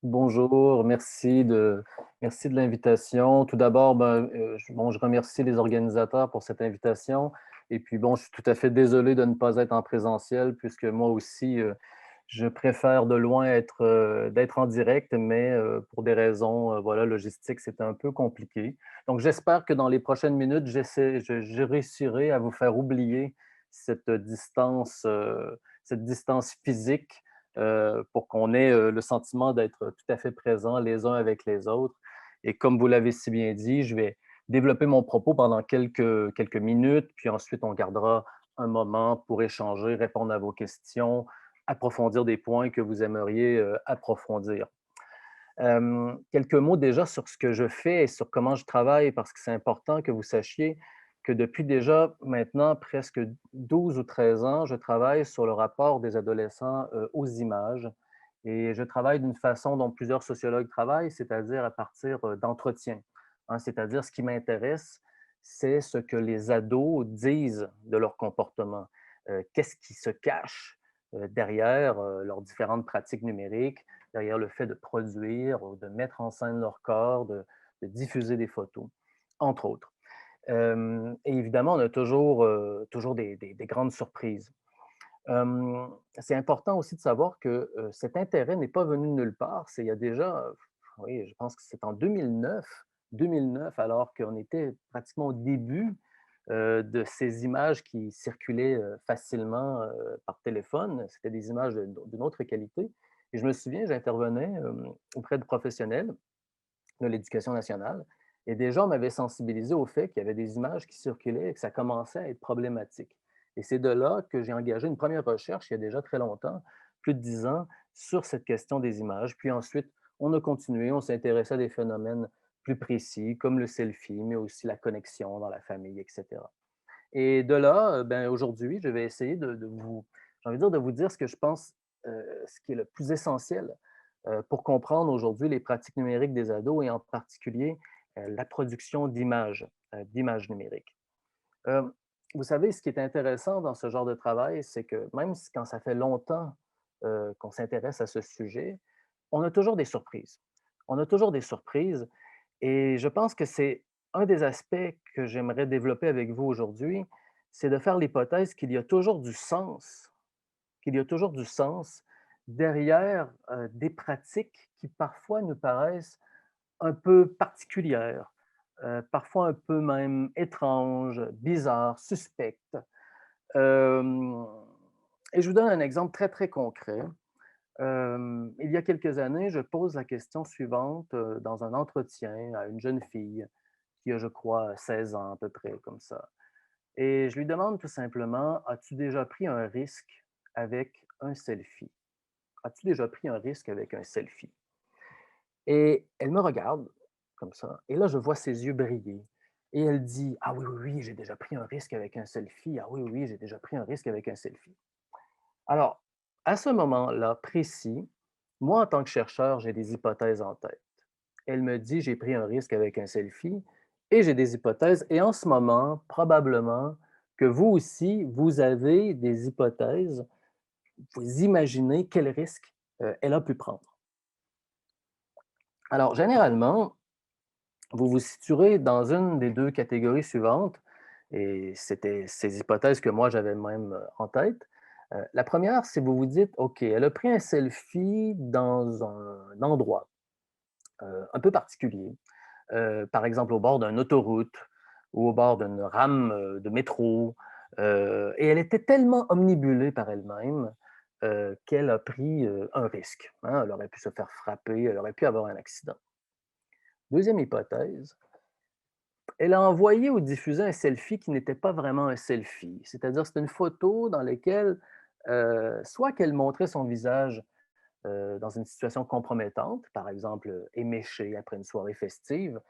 Bonjour, merci de l'invitation. Tout d'abord, je remercie les organisateurs pour cette invitation et puis bon, je suis tout à fait désolé de ne pas être en présentiel puisque moi aussi, je préfère de loin d'être en direct, mais pour des raisons, voilà, logistiques, c'est un peu compliqué. Donc j'espère que dans les prochaines minutes, je réussirai à vous faire oublier cette distance physique pour qu'on ait le sentiment d'être tout à fait présents les uns avec les autres. Et comme vous l'avez si bien dit, je vais développer mon propos pendant quelques minutes, puis ensuite on gardera un moment pour échanger, répondre à vos questions, approfondir des points que vous aimeriez approfondir. Quelques mots déjà sur ce que je fais et sur comment je travaille, parce que c'est important que vous sachiez que depuis déjà maintenant presque 12 ou 13 ans, je travaille sur le rapport des adolescents aux images. Et je travaille d'une façon dont plusieurs sociologues travaillent, c'est-à-dire à partir d'entretiens. Hein, c'est-à-dire ce qui m'intéresse, c'est ce que les ados disent de leur comportement. Qu'est-ce qui se cache derrière leurs différentes pratiques numériques, derrière le fait de produire ou de mettre en scène leur corps, de diffuser des photos, entre autres. Et évidemment, on a toujours des grandes surprises. C'est important aussi de savoir que cet intérêt n'est pas venu de nulle part. C'est il y a déjà, oui, je pense que c'est en 2009, alors qu'on était pratiquement au début de ces images qui circulaient facilement par téléphone. C'était des images d'une autre qualité. Et je me souviens, j'intervenais auprès de professionnels de l'Éducation nationale et des gens m'avaient sensibilisé au fait qu'il y avait des images qui circulaient et que ça commençait à être problématique. Et c'est de là que j'ai engagé une première recherche il y a déjà très longtemps, plus de 10 ans, sur cette question des images. Puis ensuite, on a continué, on s'est intéressé à des phénomènes plus précis, comme le selfie, mais aussi la connexion dans la famille, etc. Et de là, aujourd'hui, je vais essayer j'ai envie de de vous dire ce que je pense, ce qui est le plus essentiel pour comprendre aujourd'hui les pratiques numériques des ados et en particulier la production d'images numériques. Euh, Vous savez, ce qui est intéressant dans ce genre de travail, c'est que même si, quand ça fait longtemps qu'on s'intéresse à ce sujet, on a toujours des surprises. On a toujours des surprises et je pense que c'est un des aspects que j'aimerais développer avec vous aujourd'hui, c'est de faire l'hypothèse qu'il y a toujours du sens derrière des pratiques qui parfois nous paraissent un peu particulières, parfois un peu même étranges, bizarres, suspectes. Euh, et je vous donne un exemple très, très concret. Il y a quelques années, je pose la question suivante dans un entretien à une jeune fille qui a, je crois, 16 ans à peu près, comme ça. Et je lui demande tout simplement, as-tu déjà pris un risque avec un selfie? As-tu déjà pris un risque avec un selfie? Et elle me regarde comme ça, et là, je vois ses yeux briller. Et elle dit, ah oui, oui, oui, j'ai déjà pris un risque avec un selfie. Ah oui, oui, oui, j'ai déjà pris un risque avec un selfie. Alors, à ce moment-là précis, moi, en tant que chercheur, j'ai des hypothèses en tête. Elle me dit, j'ai pris un risque avec un selfie et j'ai des hypothèses. Et en ce moment, probablement que vous aussi, vous avez des hypothèses. Vous imaginez quel risque elle a pu prendre. Alors, généralement, vous vous situerez dans une des deux catégories suivantes, et c'était ces hypothèses que moi j'avais même en tête. La première, c'est vous vous dites, OK, elle a pris un selfie dans un endroit un peu particulier, par exemple au bord d'une autoroute ou au bord d'une rame de métro, et elle était tellement omnibulée par elle-même qu'elle a pris un risque. Hein. Elle aurait pu se faire frapper, elle aurait pu avoir un accident. Deuxième hypothèse, elle a envoyé ou diffusé un selfie qui n'était pas vraiment un selfie. C'est-à-dire, c'est une photo dans laquelle, soit qu'elle montrait son visage dans une situation compromettante, par exemple, éméché après une soirée festive,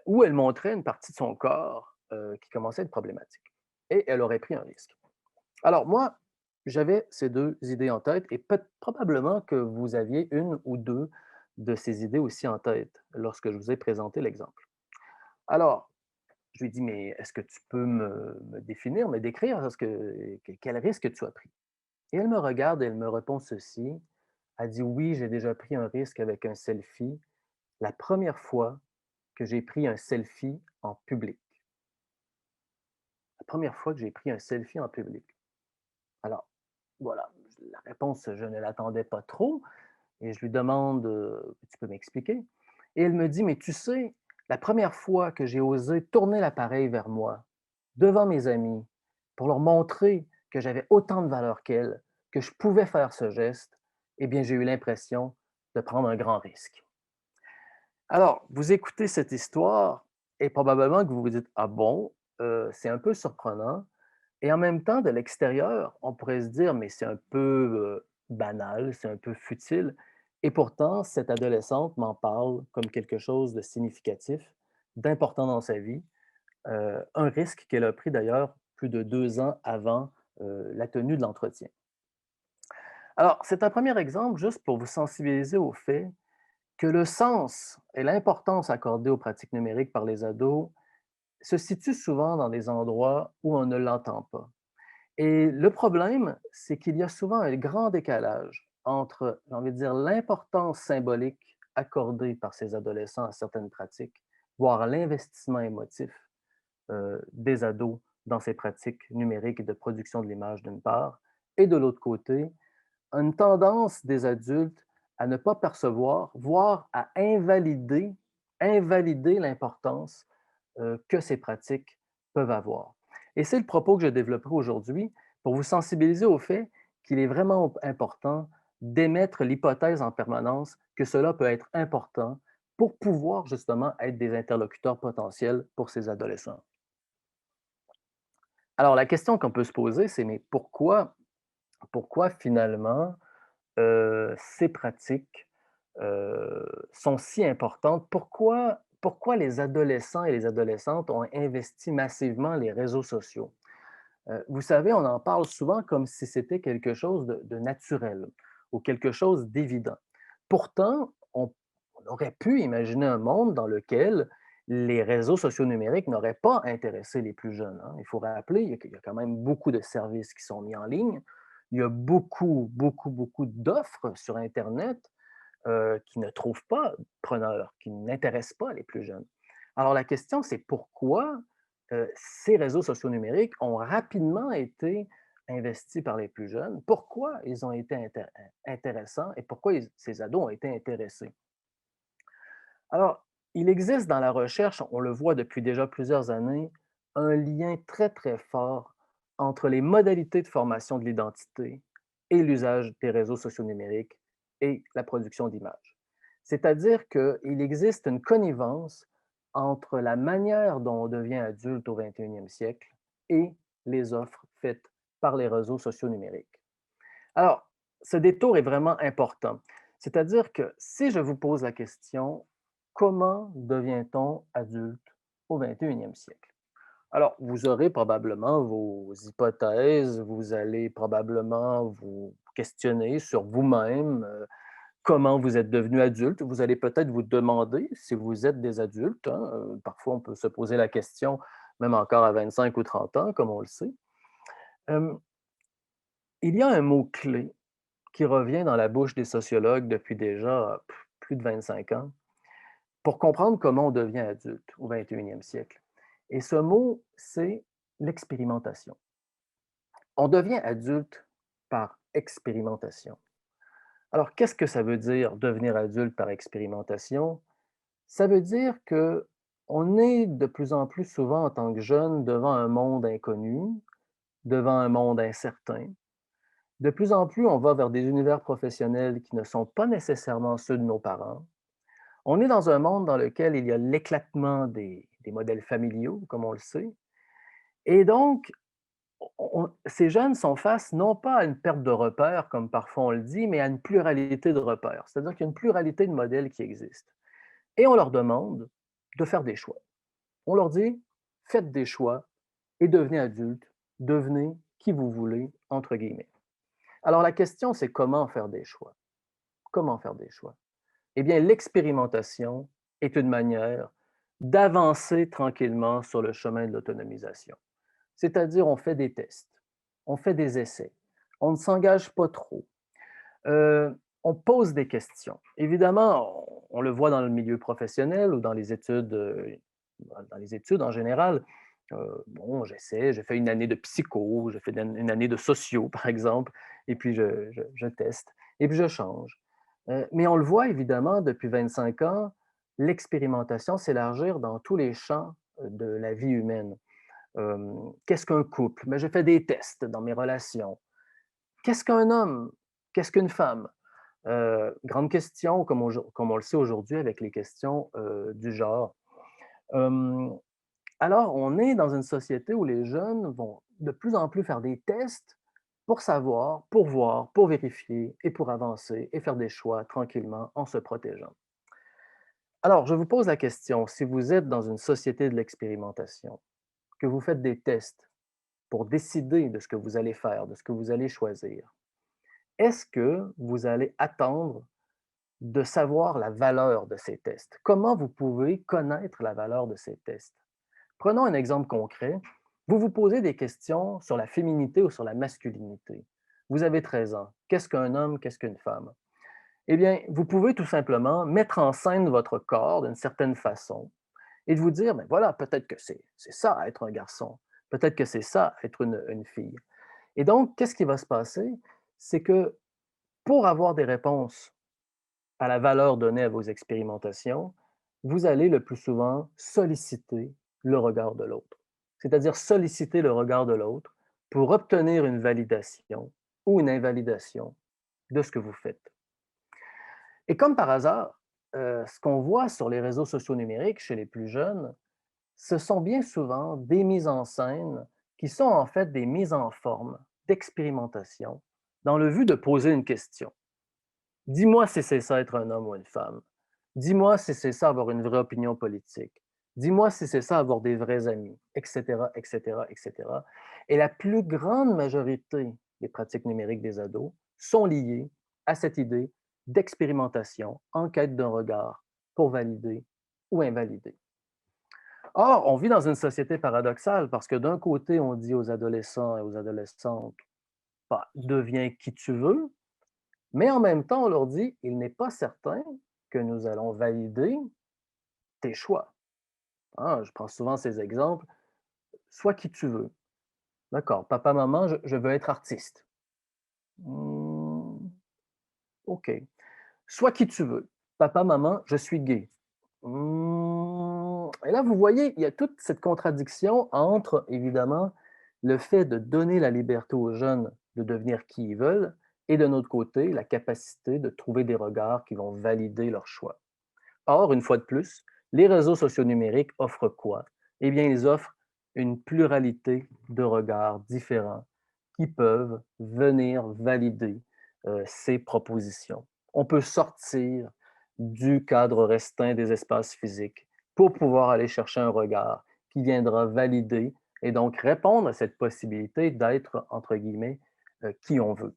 ou elle montrait une partie de son corps qui commençait à être problématique. Et elle aurait pris un risque. Alors moi, j'avais ces deux idées en tête et probablement que vous aviez une ou deux de ces idées aussi en tête lorsque je vous ai présenté l'exemple. Alors, je lui dis, mais est-ce que tu peux me définir, me décrire quel risque tu as pris? Et elle me regarde et elle me répond ceci. Elle dit: «Oui, j'ai déjà pris un risque avec un selfie, la première fois que j'ai pris un selfie en public. La première fois que j'ai pris un selfie en public». Alors, voilà, la réponse, je ne l'attendais pas trop et je lui demande, «Tu peux m'expliquer?» Et elle me dit: «Mais tu sais, la première fois que j'ai osé tourner l'appareil vers moi, devant mes amis, pour leur montrer que j'avais autant de valeur qu'elles, que je pouvais faire ce geste, eh bien, j'ai eu l'impression de prendre un grand risque». Alors, vous écoutez cette histoire et probablement que vous vous dites: «Ah bon?» C'est un peu surprenant et en même temps, de l'extérieur, on pourrait se dire: «Mais c'est un peu, banal, c'est un peu futile» et pourtant, cette adolescente m'en parle comme quelque chose de significatif, d'important dans sa vie, un risque qu'elle a pris d'ailleurs plus de 2 ans avant, la tenue de l'entretien. Alors, c'est un premier exemple juste pour vous sensibiliser au fait que le sens et l'importance accordée aux pratiques numériques par les ados se situent souvent dans des endroits où on ne l'entend pas. Et le problème, c'est qu'il y a souvent un grand décalage entre, j'ai envie de dire, l'importance symbolique accordée par ces adolescents à certaines pratiques, voire l'investissement émotif des ados dans ces pratiques numériques de production de l'image d'une part, et de l'autre côté, une tendance des adultes à ne pas percevoir, voire à invalider l'importance que ces pratiques peuvent avoir. Et c'est le propos que je développerai aujourd'hui pour vous sensibiliser au fait qu'il est vraiment important d'émettre l'hypothèse en permanence que cela peut être important pour pouvoir justement être des interlocuteurs potentiels pour ces adolescents. Alors la question qu'on peut se poser, c'est mais pourquoi finalement ces pratiques sont si importantes? Pourquoi les adolescents et les adolescentes ont investi massivement les réseaux sociaux? Vous savez, on en parle souvent comme si c'était quelque chose de naturel ou quelque chose d'évident. Pourtant, on aurait pu imaginer un monde dans lequel les réseaux sociaux numériques n'auraient pas intéressé les plus jeunes, hein. Il faut rappeler, il y a quand même beaucoup de services qui sont mis en ligne. Il y a beaucoup d'offres sur Internet qui ne trouvent pas preneur, qui n'intéressent pas les plus jeunes. Alors la question, c'est pourquoi ces réseaux sociaux numériques ont rapidement été investis par les plus jeunes? Pourquoi ils ont été intéressants et pourquoi ces ados ont été intéressés? Alors, il existe dans la recherche, on le voit depuis déjà plusieurs années, un lien très fort entre les modalités de formation de l'identité et l'usage des réseaux sociaux numériques et la production d'images. C'est-à-dire qu'il existe une connivence entre la manière dont on devient adulte au 21e siècle et les offres faites par les réseaux sociaux numériques. Alors, ce détour est vraiment important. C'est-à-dire que si je vous pose la question, comment devient-on adulte au 21e siècle? Alors, vous aurez probablement vos hypothèses, vous allez probablement vous questionner sur vous-même, comment vous êtes devenu adulte. Vous allez peut-être vous demander si vous êtes des adultes, hein. Parfois, on peut se poser la question, même encore à 25 ou 30 ans, comme on le sait. Euh, il y a un mot-clé qui revient dans la bouche des sociologues depuis déjà plus de 25 ans, pour comprendre comment on devient adulte au 21e siècle. Et ce mot, c'est l'expérimentation. On devient adulte par expérimentation. Alors, qu'est-ce que ça veut dire devenir adulte par expérimentation? Ça veut dire que on est de plus en plus souvent en tant que jeune devant un monde inconnu, devant un monde incertain. De plus en plus, on va vers des univers professionnels qui ne sont pas nécessairement ceux de nos parents. On est dans un monde dans lequel il y a l'éclatement des modèles familiaux, comme on le sait. Et donc, ces jeunes sont face non pas à une perte de repères, comme parfois on le dit, mais à une pluralité de repères. C'est-à-dire qu'il y a une pluralité de modèles qui existent. Et on leur demande de faire des choix. On leur dit, faites des choix et devenez adulte, devenez qui vous voulez, entre guillemets. Alors la question, c'est comment faire des choix? Comment faire des choix? Eh bien, l'expérimentation est une manière d'avancer tranquillement sur le chemin de l'autonomisation. C'est-à-dire, on fait des tests, on fait des essais, on ne s'engage pas trop. Euh, on pose des questions. Évidemment, on le voit dans le milieu professionnel ou dans les études en général. Bon, j'ai fait une année de psycho, j'ai fait une année de socio, par exemple, et puis je teste, et puis je change. Mais on le voit évidemment depuis 25 ans, l'expérimentation s'élargir dans tous les champs de la vie humaine. Qu'est-ce qu'un couple? Mais je fais des tests dans mes relations. Qu'est-ce qu'un homme? Qu'est-ce qu'une femme? Grande question, comme on le sait aujourd'hui avec les questions du genre. Euh, alors, on est dans une société où les jeunes vont de plus en plus faire des tests pour savoir, pour voir, pour vérifier et pour avancer et faire des choix tranquillement en se protégeant. Alors, je vous pose la question, si vous êtes dans une société de l'expérimentation, que vous faites des tests pour décider de ce que vous allez faire, de ce que vous allez choisir, est-ce que vous allez attendre de savoir la valeur de ces tests? Comment vous pouvez connaître la valeur de ces tests? Prenons un exemple concret. Vous vous posez des questions sur la féminité ou sur la masculinité. Vous avez 13 ans. Qu'est-ce qu'un homme? Qu'est-ce qu'une femme? Eh bien, vous pouvez tout simplement mettre en scène votre corps d'une certaine façon et de vous dire, ben voilà, peut-être que c'est ça, être un garçon. Peut-être que c'est ça, être une fille. Et donc, qu'est-ce qui va se passer? C'est que pour avoir des réponses à la valeur donnée à vos expérimentations, vous allez le plus souvent solliciter le regard de l'autre. C'est-à-dire solliciter le regard de l'autre pour obtenir une validation ou une invalidation de ce que vous faites. Et comme par hasard, ce qu'on voit sur les réseaux sociaux numériques chez les plus jeunes, ce sont bien souvent des mises en scène qui sont en fait des mises en forme d'expérimentation dans le but de poser une question. Dis-moi si c'est ça être un homme ou une femme. Dis-moi si c'est ça avoir une vraie opinion politique. Dis-moi si c'est ça avoir des vrais amis, etc., etc., etc. Et la plus grande majorité des pratiques numériques des ados sont liées à cette idée d'expérimentation en quête d'un regard pour valider ou invalider. Or, on vit dans une société paradoxale parce que d'un côté, on dit aux adolescents et aux adolescentes, bah, deviens qui tu veux, mais en même temps, on leur dit, il n'est pas certain que nous allons valider tes choix. Hein, je prends souvent ces exemples. Sois qui tu veux. D'accord, papa, maman, je veux être artiste. Hmm, OK. Sois qui tu veux. Papa, maman, je suis gay. Et là, vous voyez, il y a toute cette contradiction entre, évidemment, le fait de donner la liberté aux jeunes de devenir qui ils veulent et de notre côté, la capacité de trouver des regards qui vont valider leur choix. Or, une fois de plus, les réseaux sociaux numériques offrent quoi? Eh bien, ils offrent une pluralité de regards différents qui peuvent venir valider ces propositions. On peut sortir du cadre restreint des espaces physiques pour pouvoir aller chercher un regard qui viendra valider et donc répondre à cette possibilité d'être, entre guillemets, qui on veut.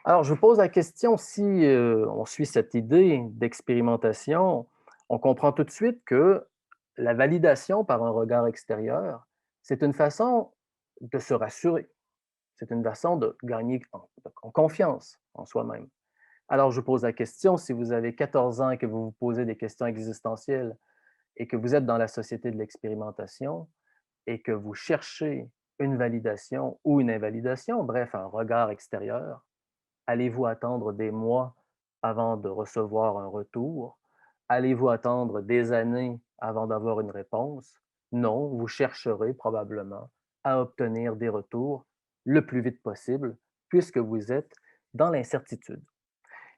Alors, je vous pose la question, si on suit cette idée d'expérimentation, on comprend tout de suite que la validation par un regard extérieur, c'est une façon de se rassurer. C'est une façon de gagner en confiance en soi-même. Alors, je vous pose la question, si vous avez 14 ans et que vous vous posez des questions existentielles et que vous êtes dans la société de l'expérimentation et que vous cherchez une validation ou une invalidation, bref, un regard extérieur, allez-vous attendre des mois avant de recevoir un retour? Allez-vous attendre des années avant d'avoir une réponse? Non, vous chercherez probablement à obtenir des retours le plus vite possible puisque vous êtes dans l'incertitude.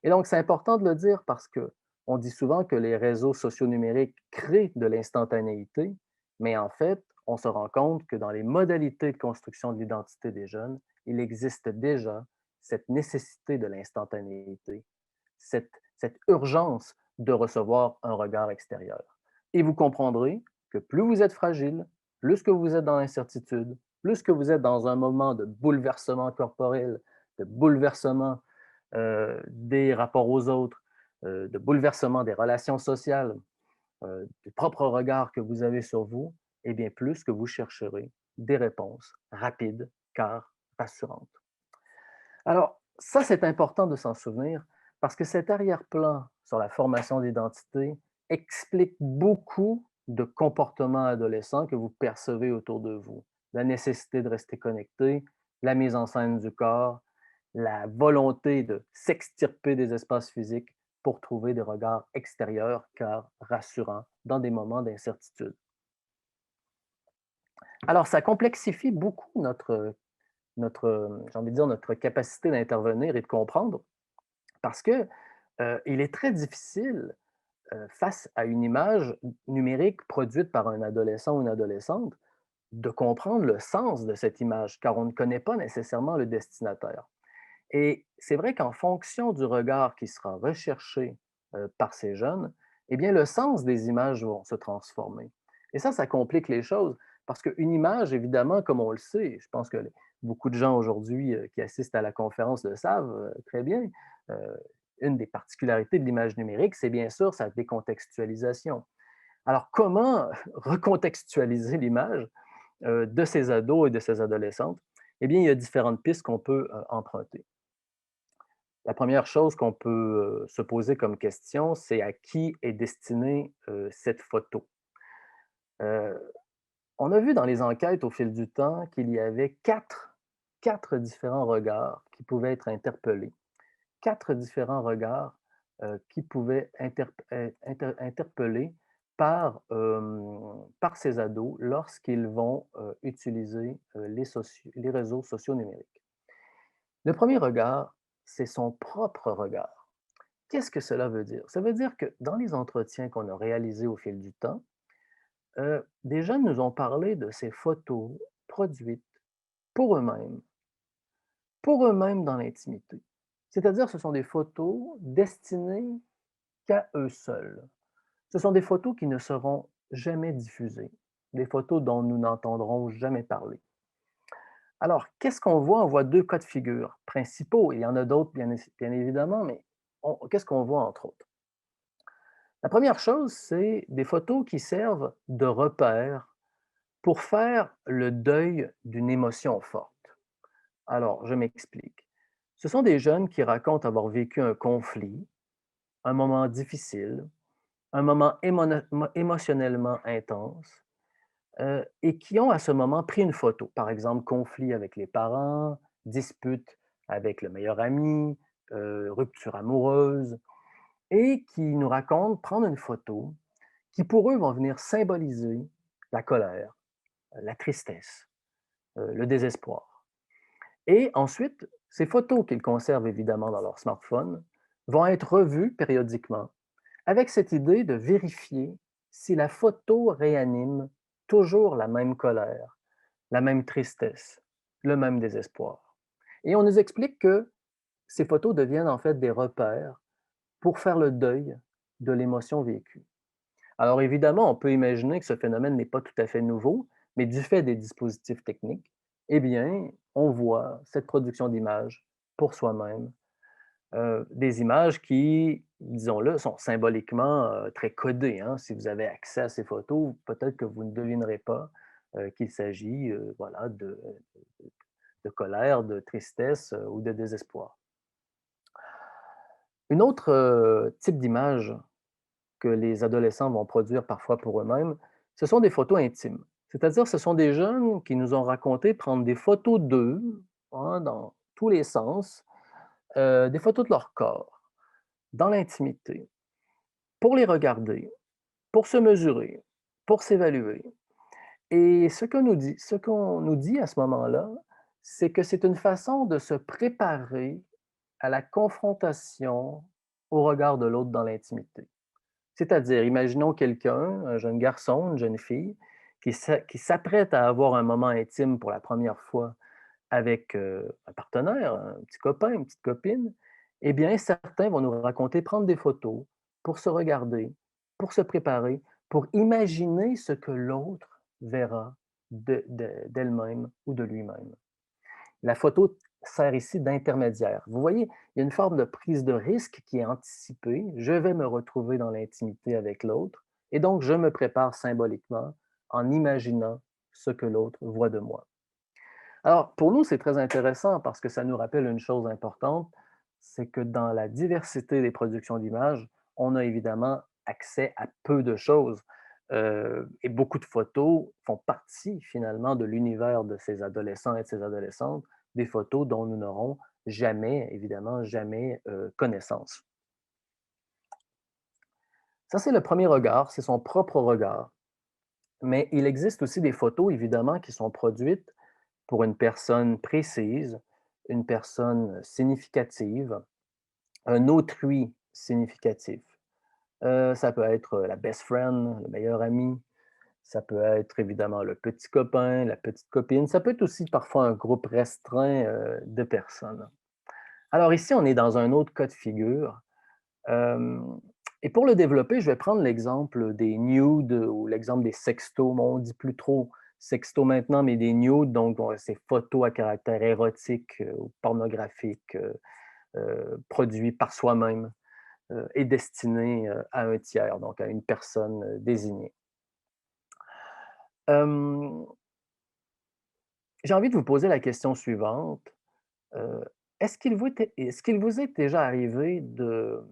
Et donc, c'est important de le dire parce que on dit souvent que les réseaux sociaux numériques créent de l'instantanéité, mais en fait, on se rend compte que dans les modalités de construction de l'identité des jeunes, il existe déjà cette nécessité de l'instantanéité, cette urgence de recevoir un regard extérieur. Et vous comprendrez que plus vous êtes fragile, plus que vous êtes dans l'incertitude, plus que vous êtes dans un moment de bouleversement corporel, de bouleversement des rapports aux autres, de bouleversement des relations sociales, du propre regard que vous avez sur vous, et bien plus que vous chercherez des réponses rapides car rassurantes. Alors, Ça, c'est important de s'en souvenir parce que cet arrière-plan sur la formation d'identité explique beaucoup de comportements adolescents que vous percevez autour de vous. La nécessité de rester connecté, la mise en scène du corps, la volonté de s'extirper des espaces physiques pour trouver des regards extérieurs car rassurants dans des moments d'incertitude. Alors, ça complexifie beaucoup j'ai envie de dire, notre capacité d'intervenir et de comprendre parce que il est très difficile, face à une image numérique produite par un adolescent ou une adolescente, de comprendre le sens de cette image, car on ne connaît pas nécessairement le destinataire. Et c'est vrai qu'en fonction du regard qui sera recherché, par ces jeunes, eh bien, le sens des images vont se transformer. Et ça complique les choses parce qu'une image, évidemment, comme on le sait, je pense que beaucoup de gens aujourd'hui, qui assistent à la conférence le savent, très bien, heu, une des particularités de l'image numérique, c'est bien sûr sa décontextualisation. Alors comment recontextualiser l'image, de ces ados et de ces adolescentes? Eh bien, il y a différentes pistes qu'on peut, emprunter. La première chose qu'on peut, se poser comme question, c'est à qui est destinée, cette photo? Heu, on a vu dans les enquêtes au fil du temps qu'il y avait quatre différents regards qui pouvaient être interpellés. 4 différents regards, qui pouvaient interpeller par ces ados lorsqu'ils vont, utiliser, les réseaux sociaux numériques. Le premier regard, c'est son propre regard. Qu'est-ce que cela veut dire? Ça veut dire que dans les entretiens qu'on a réalisés au fil du temps, des jeunes nous ont parlé de ces photos produites pour eux-mêmes, pour eux-mêmes dans l'intimité. C'est-à-dire, ce sont des photos destinées qu'à eux seuls. Ce sont des photos qui ne seront jamais diffusées, des photos dont nous n'entendrons jamais parler. Alors, qu'est-ce qu'on voit? On voit 2 cas de figure principaux. Il y en a d'autres, bien évidemment, mais qu'est-ce qu'on voit entre autres? La première chose, c'est des photos qui servent de repère pour faire le deuil d'une émotion forte. Alors, je m'explique. Ce sont des jeunes qui racontent avoir vécu un conflit, un moment difficile, un moment émotionnellement intense, et qui ont à ce moment pris une photo. Par exemple, conflit avec les parents, dispute avec le meilleur ami, rupture amoureuse, et qui nous racontent prendre une photo qui pour eux vont venir symboliser la colère, la tristesse, le désespoir. Et ensuite, ces photos qu'ils conservent évidemment dans leur smartphone vont être revues périodiquement avec cette idée de vérifier si la photo réanime toujours la même colère, la même tristesse, le même désespoir. Et on nous explique que ces photos deviennent en fait des repères pour faire le deuil de l'émotion vécue. Alors évidemment, on peut imaginer que ce phénomène n'est pas tout à fait nouveau, mais du fait des dispositifs techniques, eh bien, on voit cette production d'images pour soi-même, des images qui, disons-le, sont symboliquement très codées, hein. Si vous avez accès à ces photos, peut-être que vous ne devinerez pas qu'il s'agit voilà, de colère, de tristesse ou de désespoir. Une autre type d'image que les adolescents vont produire parfois pour eux-mêmes, ce sont des photos intimes. C'est-à-dire, ce sont des jeunes qui nous ont raconté prendre des photos d'eux, hein, dans tous les sens, des photos de leur corps, dans l'intimité, pour les regarder, pour se mesurer, pour s'évaluer. Et ce qu'on nous dit à ce moment-là, c'est que c'est une façon de se préparer à la confrontation au regard de l'autre dans l'intimité. C'est-à-dire, imaginons quelqu'un, un jeune garçon, une jeune fille, qui s'apprête à avoir un moment intime pour la première fois avec, un partenaire, un petit copain, une petite copine. Eh bien, certains vont nous raconter prendre des photos pour se regarder, pour se préparer, pour imaginer ce que l'autre verra d'elle-même ou de lui-même. La photo sert ici d'intermédiaire. Vous voyez, il y a une forme de prise de risque qui est anticipée. Je vais me retrouver dans l'intimité avec l'autre et donc je me prépare symboliquement en imaginant ce que l'autre voit de moi. Alors, pour nous, c'est très intéressant parce que ça nous rappelle une chose importante, c'est que dans la diversité des productions d'images, on a évidemment accès à peu de choses. Et beaucoup de photos font partie finalement de l'univers de ces adolescents et de ces adolescentes, des photos dont nous n'aurons jamais, évidemment, jamais connaissance. Ça, c'est le premier regard, c'est son propre regard. Mais il existe aussi des photos, évidemment, qui sont produites pour une personne précise, une personne significative, un autrui significatif. Ça peut être la best friend, le meilleur ami, ça peut être évidemment le petit copain, la petite copine, ça peut être aussi parfois un groupe restreint de personnes. Alors ici, on est dans un autre cas de figure. Euh, et pour le développer, je vais prendre l'exemple des nudes ou l'exemple des sextos. Bon, on ne dit plus trop sexto maintenant, mais des nudes, donc ces photos à caractère érotique ou pornographique produits par soi-même et destinés à un tiers, donc à une personne désignée. Euh, j'ai envie de vous poser la question suivante. Euh, est-ce qu'il vous est déjà arrivé de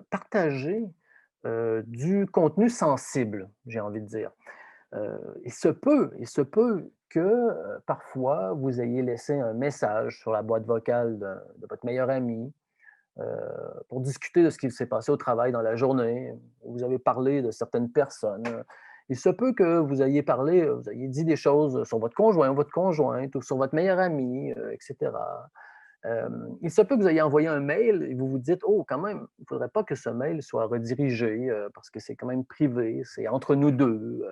partager du contenu sensible, j'ai envie de dire. Il se peut que parfois vous ayez laissé un message sur la boîte vocale de votre meilleur ami pour discuter de ce qui s'est passé au travail dans la journée. Vous avez parlé de certaines personnes. Il se peut que vous ayez parlé, vous ayez dit des choses sur votre conjoint, votre conjointe, ou sur votre meilleur ami, etc. Il se peut que vous ayez envoyé un mail et vous vous dites, oh, quand même, il ne faudrait pas que ce mail soit redirigé parce que c'est quand même privé, c'est entre nous deux.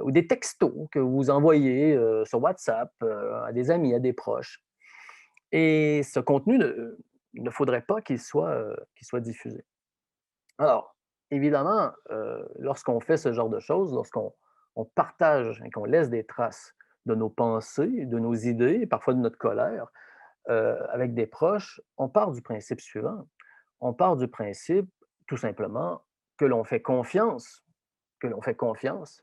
Ou des textos que vous envoyez sur WhatsApp à des amis, à des proches. Et ce contenu ne faudrait pas qu'il soit diffusé. Alors, évidemment, lorsqu'on fait ce genre de choses, lorsqu'on partage et qu'on laisse des traces de nos pensées, de nos idées, parfois de notre colère, avec des proches, on part du principe suivant. On part du principe, tout simplement, que l'on fait confiance, que l'on fait confiance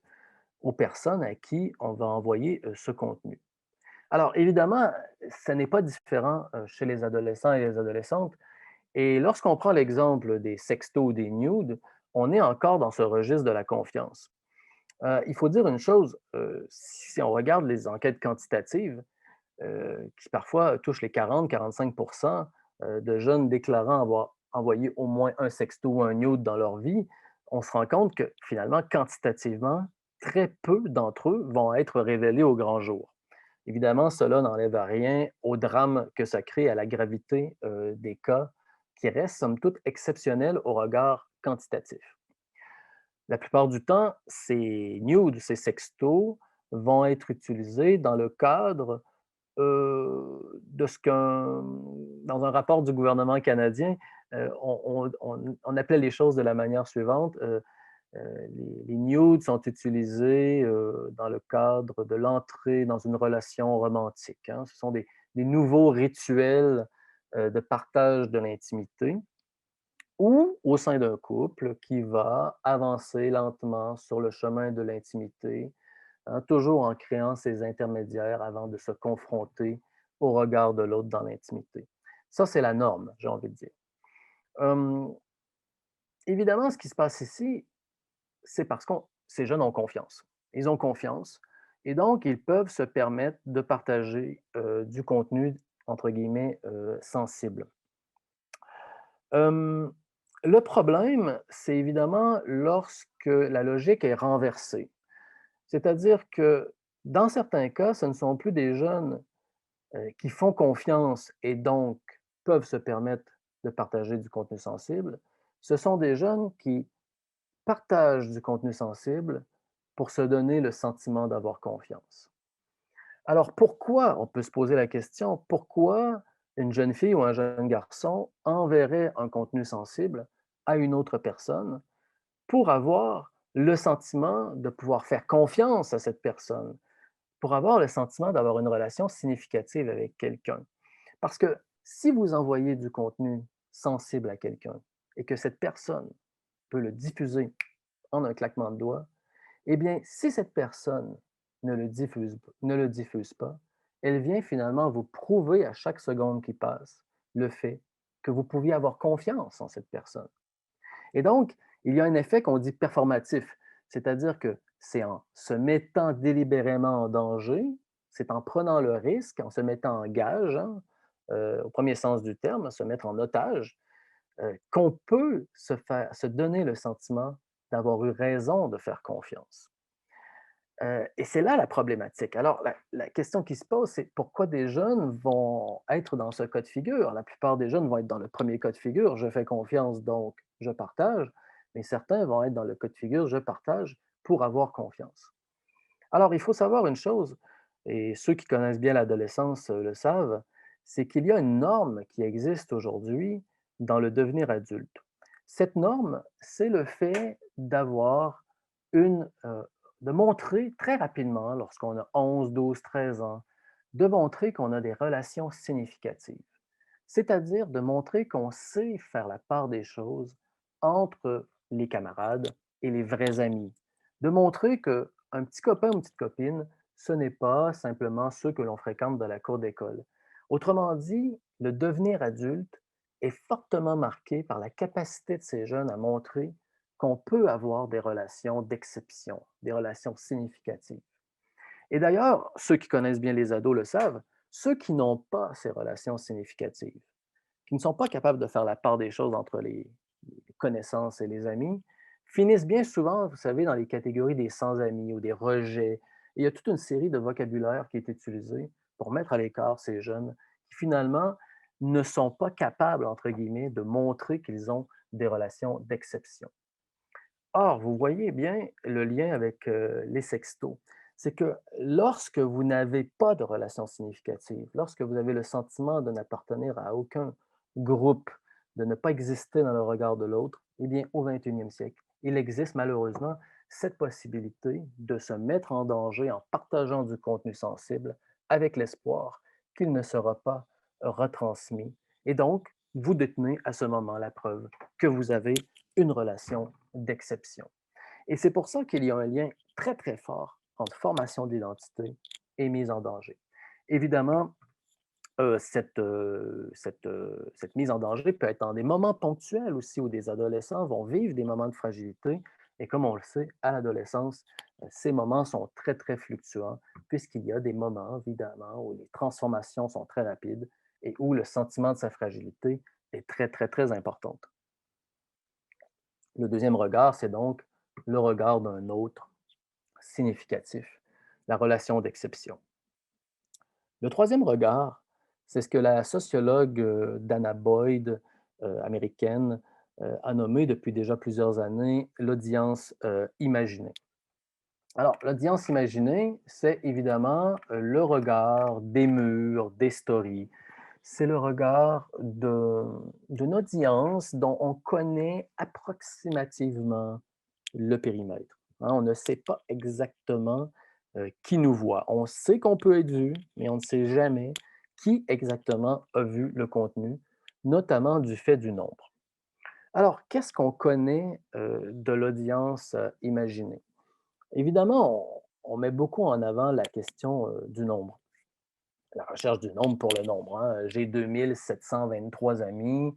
aux personnes à qui on va envoyer ce contenu. Alors, évidemment, ça n'est pas différent chez les adolescents et les adolescentes. Et lorsqu'on prend l'exemple des sextos ou des nudes, on est encore dans ce registre de la confiance. Il faut dire une chose, si on regarde les enquêtes quantitatives, qui parfois touchent les 40-45 de jeunes déclarant avoir envoyé au moins un sexto ou un nude dans leur vie, on se rend compte que finalement, quantitativement, très peu d'entre eux vont être révélés au grand jour. Évidemment, cela n'enlève à rien au drame que ça crée, à la gravité des cas qui restent, somme toute, exceptionnels au regard quantitatif. La plupart du temps, ces nudes, ces sextos vont être utilisés dans le cadre de ce qu'un dans un rapport du gouvernement canadien, on appelait les choses de la manière suivante. Les nudes sont utilisés dans le cadre de l'entrée dans une relation romantique, hein. Ce sont des nouveaux rituels de partage de l'intimité ou au sein d'un couple qui va avancer lentement sur le chemin de l'intimité, hein, toujours en créant ces intermédiaires avant de se confronter au regard de l'autre dans l'intimité. Ça, c'est la norme, j'ai envie de dire. Hum, évidemment, ce qui se passe ici, c'est parce que ces jeunes ont confiance. Ils ont confiance et donc ils peuvent se permettre de partager du contenu, entre guillemets, sensible. Hum, le problème, c'est évidemment lorsque la logique est renversée. C'est-à-dire que dans certains cas, ce ne sont plus des jeunes qui font confiance et donc peuvent se permettre de partager du contenu sensible. Ce sont des jeunes qui partagent du contenu sensible pour se donner le sentiment d'avoir confiance. Alors pourquoi, on peut se poser la question, pourquoi une jeune fille ou un jeune garçon enverrait un contenu sensible à une autre personne pour avoir le sentiment de pouvoir faire confiance à cette personne, pour avoir le sentiment d'avoir une relation significative avec quelqu'un. Parce que si vous envoyez du contenu sensible à quelqu'un et que cette personne peut le diffuser en un claquement de doigts, eh bien, si cette personne ne le diffuse pas, elle vient finalement vous prouver à chaque seconde qui passe le fait que vous pouviez avoir confiance en cette personne. Et donc, il y a un effet qu'on dit performatif, c'est-à-dire que c'est en se mettant délibérément en danger, c'est en prenant le risque, en se mettant en gage, hein, au premier sens du terme, se mettre en otage, qu'on peut se donner le sentiment d'avoir eu raison de faire confiance. Et c'est là la problématique. Alors, la question qui se pose, c'est pourquoi des jeunes vont être dans ce cas de figure? La plupart des jeunes vont être dans le premier cas de figure, je fais confiance, donc je partage, mais certains vont être dans le cas de figure, je partage pour avoir confiance. Alors, il faut savoir une chose, et ceux qui connaissent bien l'adolescence le savent, c'est qu'il y a une norme qui existe aujourd'hui dans le devenir adulte. Cette norme, c'est le fait d'avoir de montrer très rapidement, lorsqu'on a 11, 12, 13 ans, de montrer qu'on a des relations significatives. C'est-à-dire de montrer qu'on sait faire la part des choses entre les camarades et les vrais amis. De montrer qu'un petit copain ou une petite copine, ce n'est pas simplement ceux que l'on fréquente dans la cour d'école. Autrement dit, le devenir adulte est fortement marqué par la capacité de ces jeunes à montrer qu'on peut avoir des relations d'exception, des relations significatives. Et d'ailleurs, ceux qui connaissent bien les ados le savent, ceux qui n'ont pas ces relations significatives, qui ne sont pas capables de faire la part des choses entre les connaissances et les amis, finissent bien souvent, vous savez, dans les catégories des sans-amis ou des rejets. Et il y a toute une série de vocabulaire qui est utilisé pour mettre à l'écart ces jeunes qui finalement ne sont pas capables, entre guillemets, de montrer qu'ils ont des relations d'exception. Or, vous voyez bien le lien avec les sextos. C'est que lorsque vous n'avez pas de relation significative, lorsque vous avez le sentiment de n'appartenir à aucun groupe, de ne pas exister dans le regard de l'autre, eh bien, au 21e siècle, il existe malheureusement cette possibilité de se mettre en danger en partageant du contenu sensible avec l'espoir qu'il ne sera pas retransmis. Et donc, vous détenez à ce moment la preuve que vous avez une relation d'exception. Et c'est pour ça qu'il y a un lien très, très fort entre formation d'identité et mise en danger. Évidemment, cette mise en danger peut être dans des moments ponctuels aussi où des adolescents vont vivre des moments de fragilité. Et comme on le sait, à l'adolescence, ces moments sont très, très fluctuants, puisqu'il y a des moments, évidemment, où les transformations sont très rapides et où le sentiment de sa fragilité est très, très, très important. Le deuxième regard, c'est donc le regard d'un autre significatif, la relation d'exception. Le troisième regard, c'est ce que la sociologue Dana Boyd, américaine, a nommé depuis déjà plusieurs années l'audience imaginée. Alors, l'audience imaginée, c'est évidemment le regard des murs, des stories. C'est le regard d'une audience dont on connaît approximativement le périmètre. Hein. On ne sait pas exactement qui nous voit. On sait qu'on peut être vu, mais on ne sait jamais qui exactement a vu le contenu, notamment du fait du nombre. Alors, qu'est-ce qu'on connaît de l'audience imaginée? Évidemment, on met beaucoup en avant la question du nombre, la recherche du nombre pour le nombre. Hein. J'ai 2723 amis,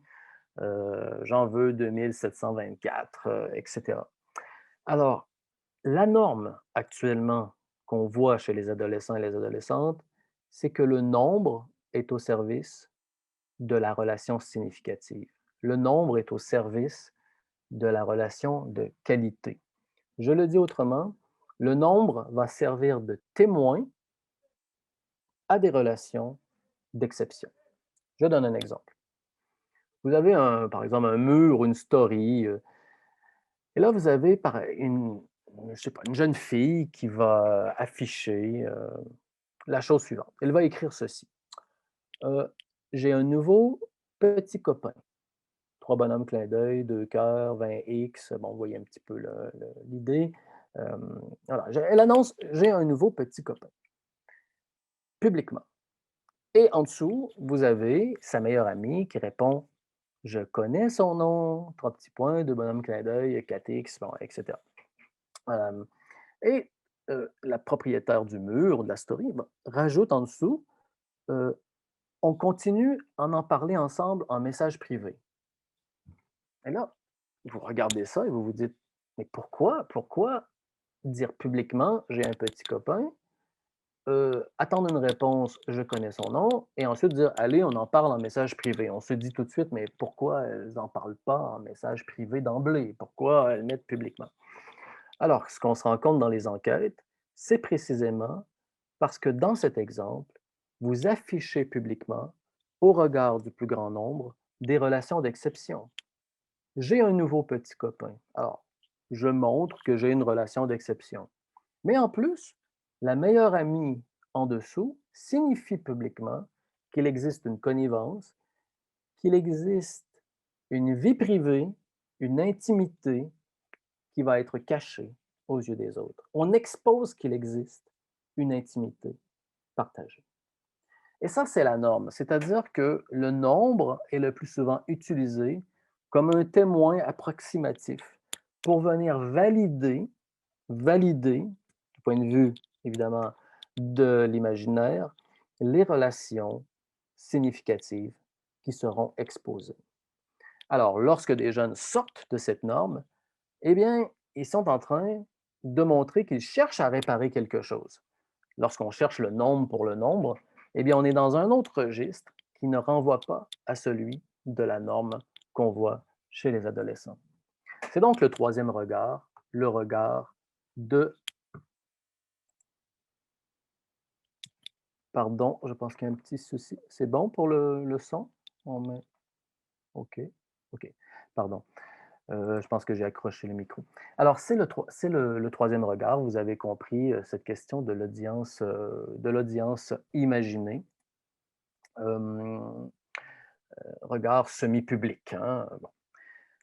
j'en veux 2724, etc. Alors, la norme actuellement qu'on voit chez les adolescents et les adolescentes, c'est que le nombre est au service de la relation significative. Le nombre est au service de la relation de qualité. Je le dis autrement, le nombre va servir de témoin à des relations d'exception. Je donne un exemple. Vous avez par exemple un mur ou une story, et là vous avez je sais pas, une jeune fille qui va afficher la chose suivante. Elle va écrire ceci. Euh, J'ai un nouveau petit copain. Trois bonhommes clin d'œil, deux cœurs, 20X. Bon, vous voyez un petit peu l'idée. Euh, voilà. Elle annonce, j'ai un nouveau petit copain, publiquement. Et en dessous, vous avez sa meilleure amie qui répond, je connais son nom, trois petits points, deux bonhommes clin d'œil, 4X, bon, etc. Euh, et la propriétaire du mur, de la story, rajoute en dessous, heu, on continue à en parler ensemble en message privé. Et là, vous regardez ça et vous vous dites: «Mais pourquoi dire publiquement: "J'ai un petit copain"», attendre une réponse: «Je connais son nom» et ensuite dire: «Allez, on en parle en message privé». On se dit tout de suite: «Mais pourquoi elles en parlent pas en message privé d'emblée? Pourquoi elles mettent publiquement?» Alors, ce qu'on se rend compte dans les enquêtes, c'est précisément parce que dans cet exemple, vous affichez publiquement, au regard du plus grand nombre, des relations d'exception. J'ai un nouveau petit copain. Alors, je montre que j'ai une relation d'exception. Mais en plus, la meilleure amie en dessous signifie publiquement qu'il existe une connivence, qu'il existe une vie privée, une intimité qui va être cachée aux yeux des autres. On expose qu'il existe une intimité partagée. Et ça, c'est la norme, c'est-à-dire que le nombre est le plus souvent utilisé comme un témoin approximatif pour venir valider, du point de vue évidemment de l'imaginaire, les relations significatives qui seront exposées. Alors, lorsque des jeunes sortent de cette norme, eh bien, ils sont en train de montrer qu'ils cherchent à réparer quelque chose. Lorsqu'on cherche le nombre pour le nombre, eh bien, on est dans un autre registre qui ne renvoie pas à celui de la norme qu'on voit chez les adolescents. C'est donc le troisième regard, le regard de... Pardon, je pense qu'il y a un petit souci. C'est bon pour le son? On met... OK, OK, pardon. Je pense que j'ai accroché le micro. Alors, c'est le troisième regard. Vous avez compris cette question de l'audience imaginée. Euh, Regard semi-public, hein. Bon.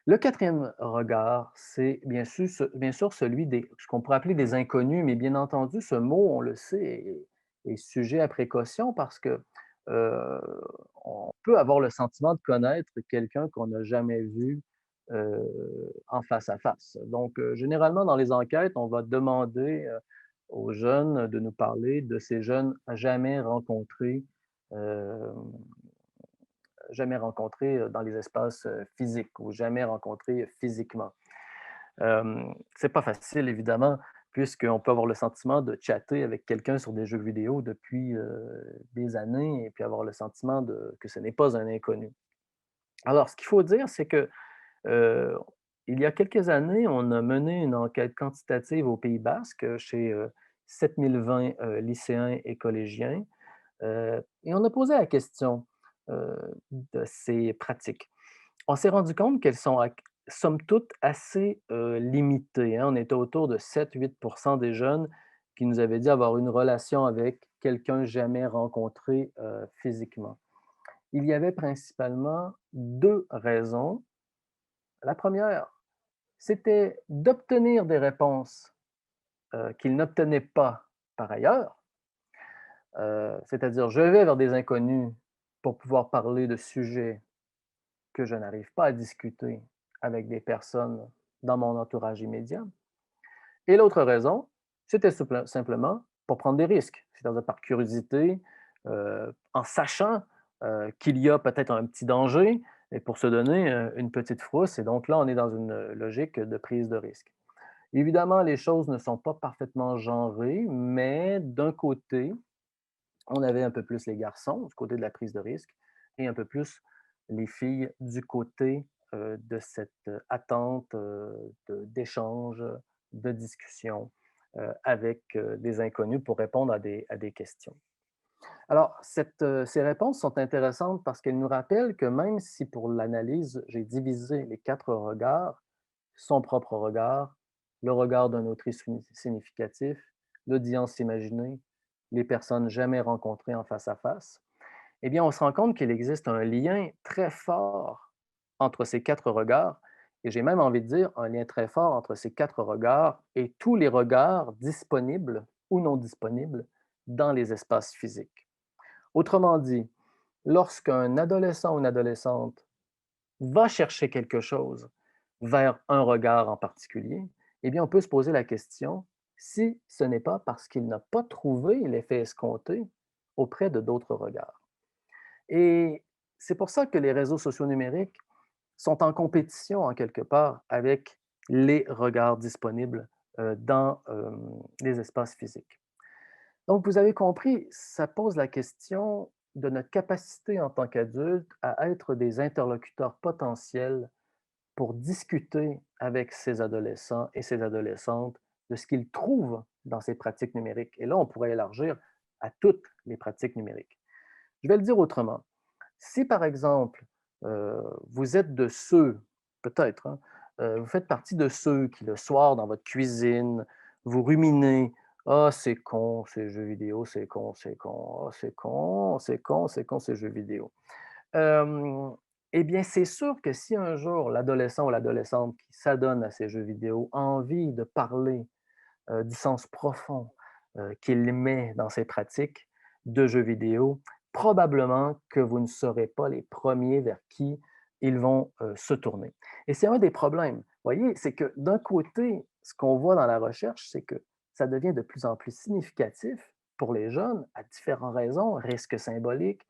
Le quatrième regard, c'est bien sûr celui des, ce qu'on pourrait appeler des inconnus, mais bien entendu, ce mot, on le sait, est sujet à précaution parce que euh, on peut avoir le sentiment de connaître quelqu'un qu'on n'a jamais vu euh, en face à face. Donc, généralement, dans les enquêtes, on va demander aux jeunes de nous parler de ces jeunes euh, jamais rencontrés dans les espaces physiques ou jamais rencontrés physiquement. C'est pas facile, évidemment, puisqu'on peut avoir le sentiment de chatter avec quelqu'un sur des jeux vidéo depuis des années et puis avoir le sentiment que ce n'est pas un inconnu. Alors, ce qu'il faut dire, c'est que euh, il y a quelques années, on a mené une enquête quantitative au Pays Basque chez 7020 lycéens et collégiens et on a posé la question de ces pratiques. On s'est rendu compte qu'elles sont, somme toute, assez limitées, hein. On était autour de 7-8 des jeunes qui nous avaient dit avoir une relation avec quelqu'un jamais rencontré physiquement. Il y avait principalement deux raisons. La première, c'était d'obtenir des réponses qu'ils n'obtenaient pas par ailleurs. C'est-à-dire, je vais vers des inconnus pour pouvoir parler de sujets que je n'arrive pas à discuter avec des personnes dans mon entourage immédiat. Et l'autre raison, c'était simplement pour prendre des risques, c'est-à-dire par curiosité, en sachant qu'il y a peut-être un petit danger, et pour se donner une petite frousse. Et donc là, on est dans une logique de prise de risque. Évidemment, les choses ne sont pas parfaitement genrées, mais d'un côté, on avait un peu plus les garçons du côté de la prise de risque et un peu plus les filles du côté de cette attente d'échange, de discussion avec des inconnus pour répondre à des questions. Alors, ces réponses sont intéressantes parce qu'elles nous rappellent que même si pour l'analyse, j'ai divisé les quatre regards, son propre regard, le regard d'un autrice significatif, l'audience imaginée, les personnes jamais rencontrées en face à face, eh bien, on se rend compte qu'il existe un lien très fort entre ces quatre regards, et j'ai même envie de dire un lien très fort entre ces quatre regards et tous les regards disponibles ou non disponibles dans les espaces physiques. Autrement dit, lorsqu'un adolescent ou une adolescente va chercher quelque chose vers un regard en particulier, eh bien, on peut se poser la question si ce n'est pas parce qu'il n'a pas trouvé l'effet escompté auprès de d'autres regards. Et c'est pour ça que les réseaux sociaux numériques sont en compétition, en quelque part, avec les regards disponibles dans les espaces physiques. Donc, vous avez compris, ça pose la question de notre capacité en tant qu'adultes à être des interlocuteurs potentiels pour discuter avec ces adolescents et ces adolescentes de ce qu'ils trouvent dans ces pratiques numériques. Et là, on pourrait élargir à toutes les pratiques numériques. Je vais le dire autrement. Si, par exemple, vous êtes de ceux, peut-être, hein, vous faites partie de ceux qui, le soir, dans votre cuisine, vous ruminez: «Ah, c'est con, ces jeux vidéo, c'est con, c'est con. Ah, c'est con, c'est con, c'est con, ces jeux vidéo». Hem, eh bien, c'est sûr que si un jour l'adolescent ou l'adolescente qui s'adonne à ces jeux vidéo a envie de parler, du sens profond, qu'il met dans ces pratiques de jeux vidéo, probablement que vous ne serez pas les premiers vers qui ils vont, se tourner. Et c'est un des problèmes, vous voyez? C'est que d'un côté, ce qu'on voit dans la recherche, c'est que ça devient de plus en plus significatif pour les jeunes à différentes raisons, risques symboliques,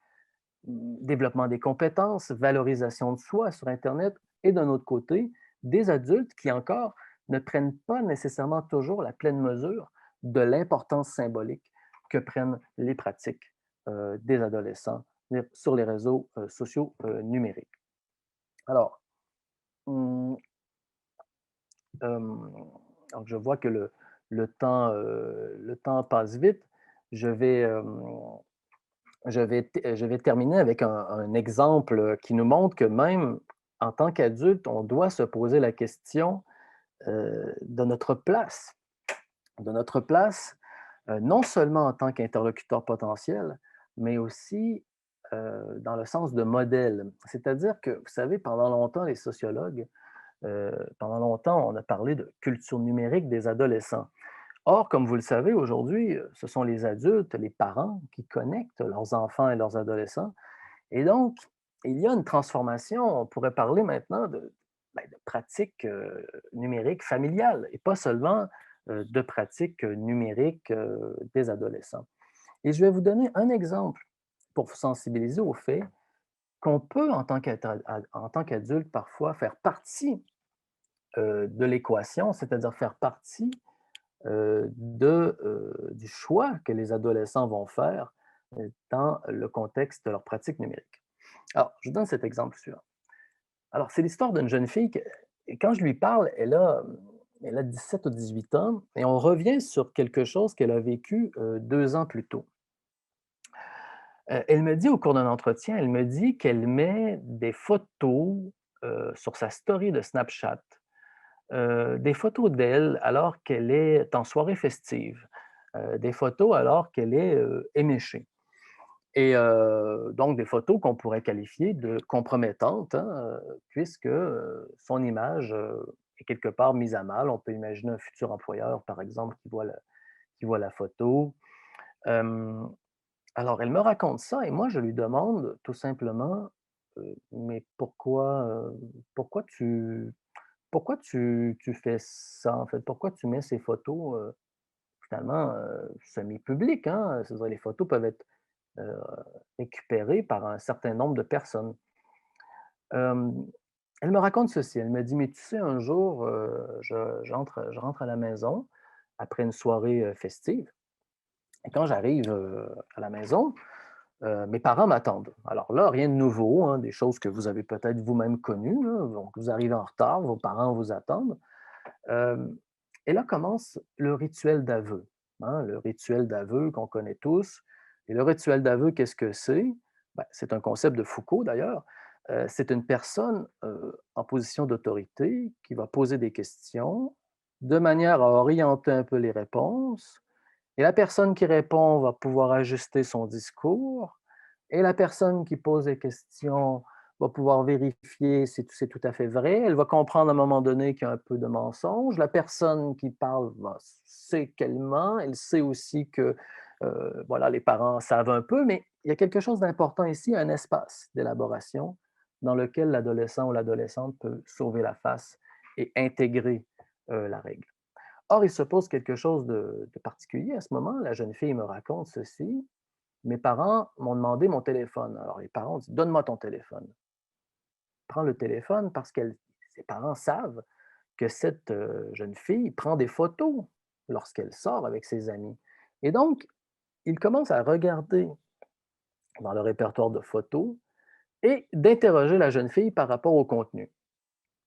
développement des compétences, valorisation de soi sur internet et d'un autre côté, des adultes qui encore ne prennent pas nécessairement toujours la pleine mesure de l'importance symbolique que prennent les pratiques, des adolescents sur les réseaux, sociaux, numériques. Alors, mmh, hem, donc je vois que le temps passe vite. Je vais, je vais terminer avec un exemple qui nous montre que même en tant qu'adulte, on doit se poser la question de notre place, non seulement en tant qu'interlocuteur potentiel, mais aussi dans le sens de modèle. C'est-à-dire que, vous savez, pendant longtemps, les sociologues, pendant longtemps, on a parlé de culture numérique des adolescents. Or, comme vous le savez, aujourd'hui, ce sont les adultes, les parents qui connectent leurs enfants et leurs adolescents. Et donc, il y a une transformation, on pourrait parler maintenant de pratiques numériques familiales et pas seulement de pratiques numériques des adolescents. Et je vais vous donner un exemple pour vous sensibiliser au fait qu'on peut, en tant qu'adulte, parfois faire partie de l'équation, c'est-à-dire faire partie du choix que les adolescents vont faire dans le contexte de leurs pratiques numériques. Alors, je vous donne cet exemple suivant. Alors, c'est l'histoire d'une jeune fille que, et quand je lui parle, elle a 17 ou 18 ans, et on revient sur quelque chose qu'elle a vécu 2 ans plus tôt. Elle me dit au cours d'un entretien, elle me dit qu'elle met des photos sur sa story de Snapchat, des photos d'elle alors qu'elle est en soirée festive, des photos alors qu'elle est éméchée. Et donc des photos qu'on pourrait qualifier de compromettantes, hein, puisque, son image, est quelque part mise à mal. On peut imaginer un futur employeur, par exemple, qui voit la photo. Hem, alors elle me raconte ça et moi je lui demande tout simplement, «Mais pourquoi tu fais ça, en fait? Pourquoi tu mets ces photos, finalement, semi-publiques, hein?» C'est-à-dire les photos peuvent être heu, récupérée par un certain nombre de personnes. Hem, Elle me raconte ceci, elle me dit: «Mais tu sais, un jour, je rentre à la maison après une soirée, festive et quand j'arrive, à la maison, mes parents m'attendent». Alors là, rien de nouveau, hein, des choses que vous avez peut-être vous-même connues, là, donc vous arrivez en retard, vos parents vous attendent. Hem Et là commence le rituel d'aveu, hein, le rituel d'aveu qu'on connaît tous. Et le rituel d'aveu, qu'est-ce que c'est? Ben, c'est un concept de Foucault d'ailleurs. C'est une personne, en position d'autorité qui va poser des questions de manière à orienter un peu les réponses et la personne qui répond va pouvoir ajuster son discours et la personne qui pose des questions va pouvoir vérifier si c'est tout à fait vrai. Elle va comprendre à un moment donné qu'il y a un peu de mensonge. La personne qui parle sait qu'elle ment. Elle sait aussi que voilà, les parents savent un peu, mais il y a quelque chose d'important ici, un espace d'élaboration dans lequel l'adolescent ou l'adolescente peut sauver la face et intégrer la règle. Or, il se pose quelque chose de particulier à ce moment. La jeune fille me raconte ceci: «Mes parents m'ont demandé mon téléphone». Alors les parents ont dit: «Donne-moi ton téléphone». Prend le téléphone parce que ses parents savent que cette, jeune fille prend des photos lorsqu'elle sort avec ses amis et donc il commence à regarder dans le répertoire de photos et d'interroger la jeune fille par rapport au contenu.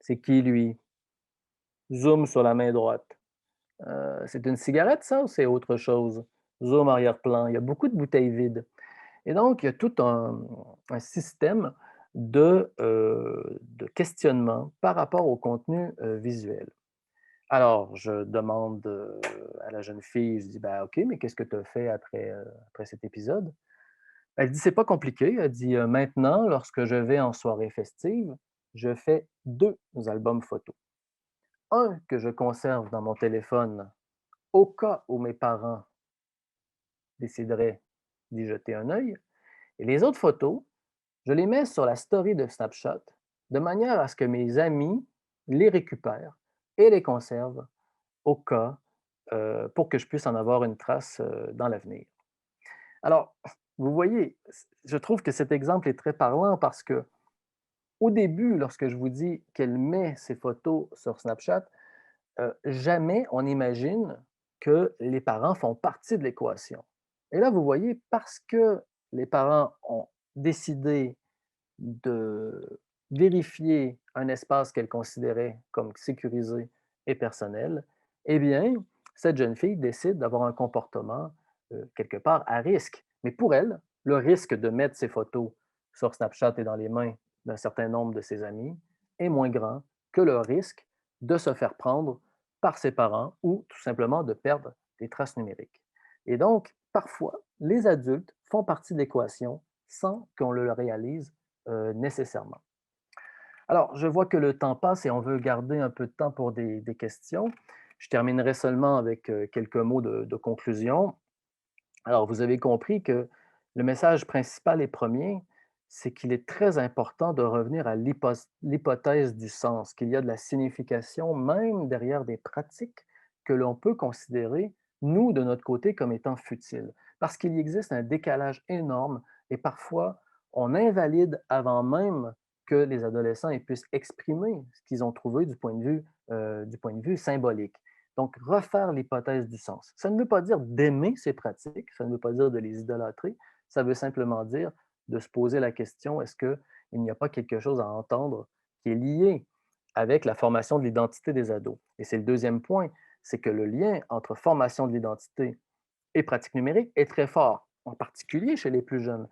«C'est qui lui? Zoom sur la main droite. C'est une cigarette ça ou c'est autre chose? Zoom arrière-plan. Il y a beaucoup de bouteilles vides». Et donc, il y a tout un système de questionnement par rapport au contenu, visuel. Alors, je demande, à la jeune fille, je dis: «Ben, OK, mais qu'est-ce que tu as fait après cet épisode?» Elle dit: «C'est pas compliqué». Elle dit: Maintenant, lorsque je vais en soirée festive, je fais 2 albums photos. Un que je conserve dans mon téléphone au cas où mes parents décideraient d'y jeter un œil et les autres photos, je les mets sur la story de Snapchat de manière à ce que mes amis les récupèrent et les conservent au cas, pour que je puisse en avoir une trace, dans l'avenir. Alors, vous voyez, je trouve que cet exemple est très parlant parce que au début, lorsque je vous dis qu'elle met ses photos sur Snapchat, jamais on imagine que les parents font partie de l'équation. Et là, vous voyez, parce que les parents ont décidé de vérifier un espace qu'elle considérait comme sécurisé et personnel, eh bien, cette jeune fille décide d'avoir un comportement, quelque part à risque. Mais pour elle, le risque de mettre ses photos sur Snapchat et dans les mains d'un certain nombre de ses amis est moins grand que le risque de se faire prendre par ses parents ou tout simplement de perdre des traces numériques. Et donc, parfois, les adultes font partie de l'équation sans qu'on le réalise nécessairement. Alors, je vois que le temps passe et on veut garder un peu de temps pour des questions. Je terminerai seulement avec quelques mots de conclusion. Alors, vous avez compris que le message principal et premier, c'est qu'il est très important de revenir à l'hypothèse du sens, qu'il y a de la signification même derrière des pratiques que l'on peut considérer, nous, de notre côté, comme étant futiles. Parce qu'il existe un décalage énorme et parfois, on invalide avant même que les adolescents puissent exprimer ce qu'ils ont trouvé du point de vue symbolique. Donc, refaire l'hypothèse du sens. Ça ne veut pas dire d'aimer ces pratiques, ça ne veut pas dire de les idolâtrer, ça veut simplement dire de se poser la question, est-ce qu'il n'y a pas quelque chose à entendre qui est lié avec la formation de l'identité des ados? Et c'est le deuxième point, c'est que le lien entre formation de l'identité et pratique numérique est très fort, en particulier chez les plus jeunes.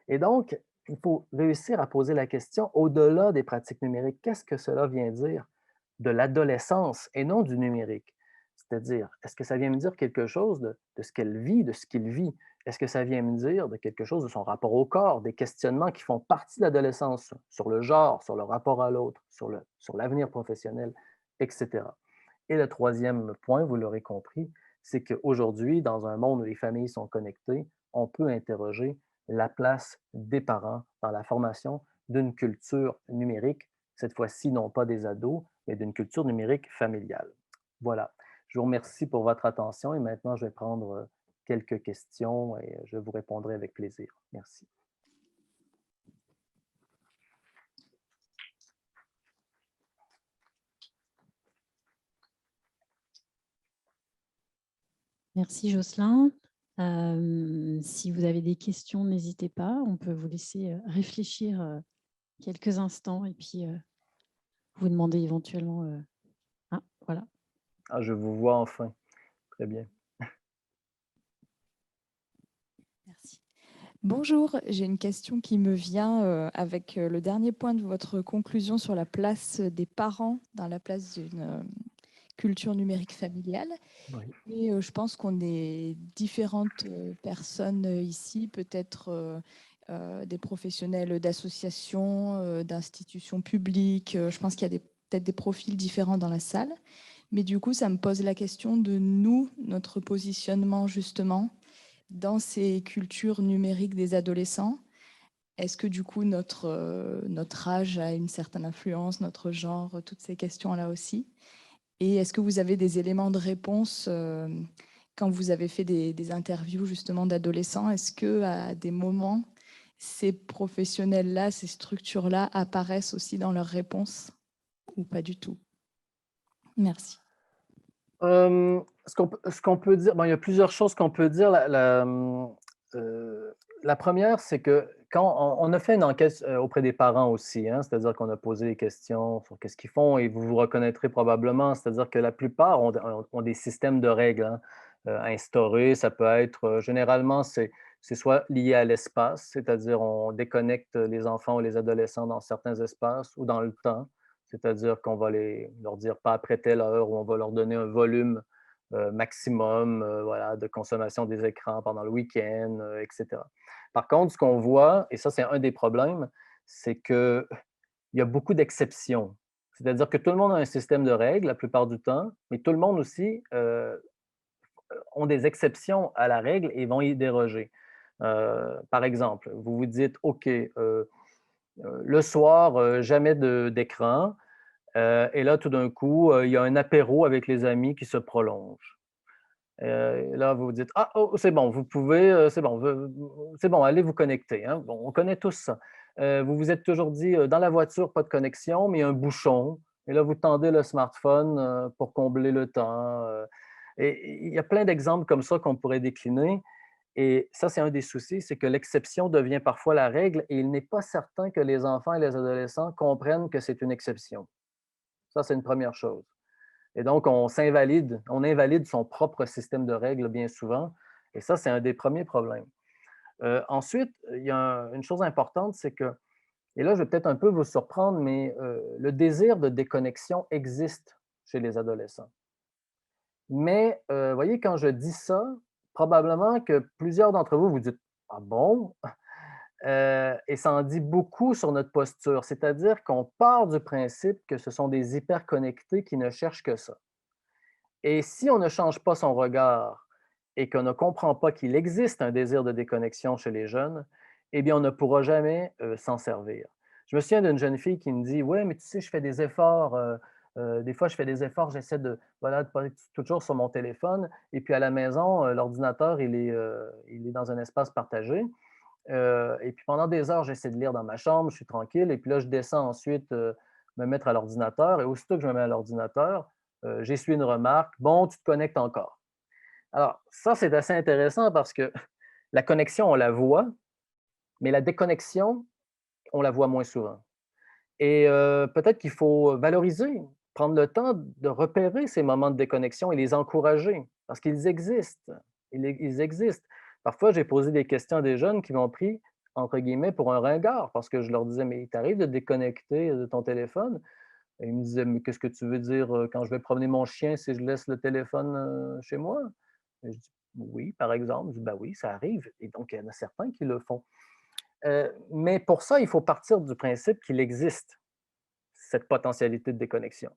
Et donc, il faut réussir à poser la question au-delà des pratiques numériques. Qu'est-ce que cela vient dire de l'adolescence et non du numérique? C'est-à-dire, est-ce que ça vient me dire quelque chose de ce qu'elle vit, de ce qu'il vit? Est-ce que ça vient me dire de quelque chose de son rapport au corps, des questionnements qui font partie de l'adolescence sur le genre, sur le rapport à l'autre, sur l'avenir professionnel, etc. Et le troisième point, vous l'aurez compris, c'est qu'aujourd'hui, dans un monde où les familles sont connectées, on peut interroger la place des parents dans la formation d'une culture numérique, cette fois-ci non pas des ados, mais d'une culture numérique familiale. Voilà. Je vous remercie pour votre attention et maintenant je vais prendre quelques questions et je vous répondrai avec plaisir. Merci. Merci Jocelyn. Si vous avez des questions, n'hésitez pas. On peut vous laisser réfléchir quelques instants et puis vous demander éventuellement. Ah, voilà. Ah, je vous vois enfin. Très bien. Merci. Bonjour, j'ai une question qui me vient avec le dernier point de votre conclusion sur la place des parents dans la place d'une culture numérique familiale. Oui. Et je pense qu'on est différentes personnes ici, peut-être des professionnels d'associations, d'institutions publiques. Je pense qu'il y a peut-être des profils différents dans la salle. Mais du coup, ça me pose la question de nous, notre positionnement justement dans ces cultures numériques des adolescents. Est-ce que du coup notre âge a une certaine influence, notre genre, toutes ces questions-là aussi? Et est-ce que vous avez des éléments de réponse quand vous avez fait des interviews justement d'adolescents? Est-ce qu'à des moments, ces professionnels-là, ces structures-là apparaissent aussi dans leurs réponses ou pas du tout? Merci. Ce qu'on peut dire, bon, il y a plusieurs choses qu'on peut dire. La première, c'est que quand on a fait une enquête auprès des parents aussi, hein, c'est-à-dire qu'on a posé des questions sur qu'est-ce qu'ils font et vous vous reconnaîtrez probablement, c'est-à-dire que la plupart ont des systèmes de règles hein, instaurés. Ça peut être, généralement, c'est soit lié à l'espace, c'est-à-dire on déconnecte les enfants ou les adolescents dans certains espaces ou dans le temps. C'est-à-dire qu'on va leur dire pas après telle heure ou on va leur donner un volume maximum voilà, de consommation des écrans pendant le week-end, etc. Par contre, ce qu'on voit, et ça c'est un des problèmes, c'est qu'il y a beaucoup d'exceptions. C'est-à-dire que tout le monde a un système de règles la plupart du temps, mais tout le monde aussi ont des exceptions à la règle et vont y déroger. Par exemple, vous vous dites, OK, le soir, jamais d'écran. Et là, tout d'un coup, il y a un apéro avec les amis qui se prolonge. Et là, vous vous dites: «Ah, oh, c'est bon, vous pouvez, c'est bon, allez vous connecter», hein. Bon, on connaît tous ça. Vous vous êtes toujours dit, dans la voiture, pas de connexion, mais il y a un bouchon et là, vous tendez le smartphone, pour combler le temps, et il y a plein d'exemples comme ça qu'on pourrait décliner et ça, c'est un des soucis, c'est que l'exception devient parfois la règle et il n'est pas certain que les enfants et les adolescents comprennent que c'est une exception. Ça, c'est une première chose. Et donc, on invalide son propre système de règles bien souvent. Et ça, c'est un des premiers problèmes. Ensuite, il y a une chose importante, c'est que, et là, je vais peut-être un peu vous surprendre, mais le désir de déconnexion existe chez les adolescents. Mais, vous voyez, quand je dis ça, probablement que plusieurs d'entre vous vous dites, ah bon? Et ça en dit beaucoup sur notre posture. C'est-à-dire qu'on part du principe que ce sont des hyperconnectés qui ne cherchent que ça. Et si on ne change pas son regard et qu'on ne comprend pas qu'il existe un désir de déconnexion chez les jeunes, eh bien, on ne pourra jamais s'en servir. Je me souviens d'une jeune fille qui me dit: «Ouais, mais tu sais, je fais des efforts, des fois, je fais des efforts, j'essaie de, voilà, de pas être toujours sur mon téléphone et puis à la maison, l'ordinateur, il est dans un espace partagé, et puis pendant des heures, j'essaie de lire dans ma chambre, je suis tranquille et puis là, je descends ensuite, me mettre à l'ordinateur et aussitôt que je me mets à l'ordinateur, j'essuie une remarque: «Bon, tu te connectes encore». Alors ça, c'est assez intéressant parce que la connexion, on la voit, mais la déconnexion, on la voit moins souvent et peut-être qu'il faut valoriser, prendre le temps de repérer ces moments de déconnexion et les encourager parce qu'ils existent. Ils existent. Parfois, j'ai posé des questions à des jeunes qui m'ont pris, entre guillemets, pour un ringard parce que je leur disais: «Mais il t'arrive de te déconnecter de ton téléphone?» Et il me disait: «Mais qu'est-ce que tu veux dire, quand je vais promener mon chien, si je laisse le téléphone, chez moi?» Et je dis: «Oui, par exemple». Je dis: «Ben oui, ça arrive» et donc il y en a certains qui le font. Mais pour ça, il faut partir du principe qu'il existe cette potentialité de déconnexion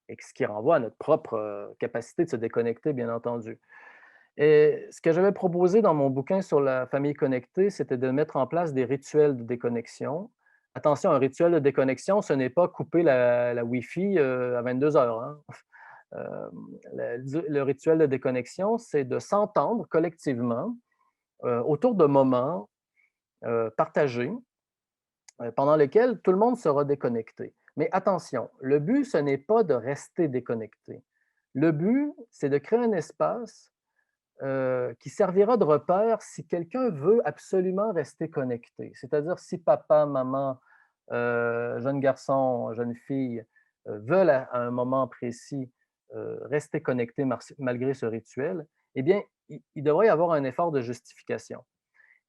et ce qui renvoie à notre propre, capacité de se déconnecter, bien entendu. Et ce que j'avais proposé dans mon bouquin sur la famille connectée, c'était de mettre en place des rituels de déconnexion. Attention, un rituel de déconnexion, ce n'est pas couper la Wi-Fi à 22 heures, hein. Euh, le rituel de déconnexion, c'est de s'entendre collectivement autour de moments partagés pendant lesquels tout le monde sera déconnecté. Mais attention, le but, ce n'est pas de rester déconnecté. Le but, c'est de créer un espace qui servira de repère si quelqu'un veut absolument rester connecté. C'est-à-dire si papa, maman, jeune garçon, jeune fille veulent à un moment précis rester connectés malgré ce rituel, eh bien, il devrait y avoir un effort de justification.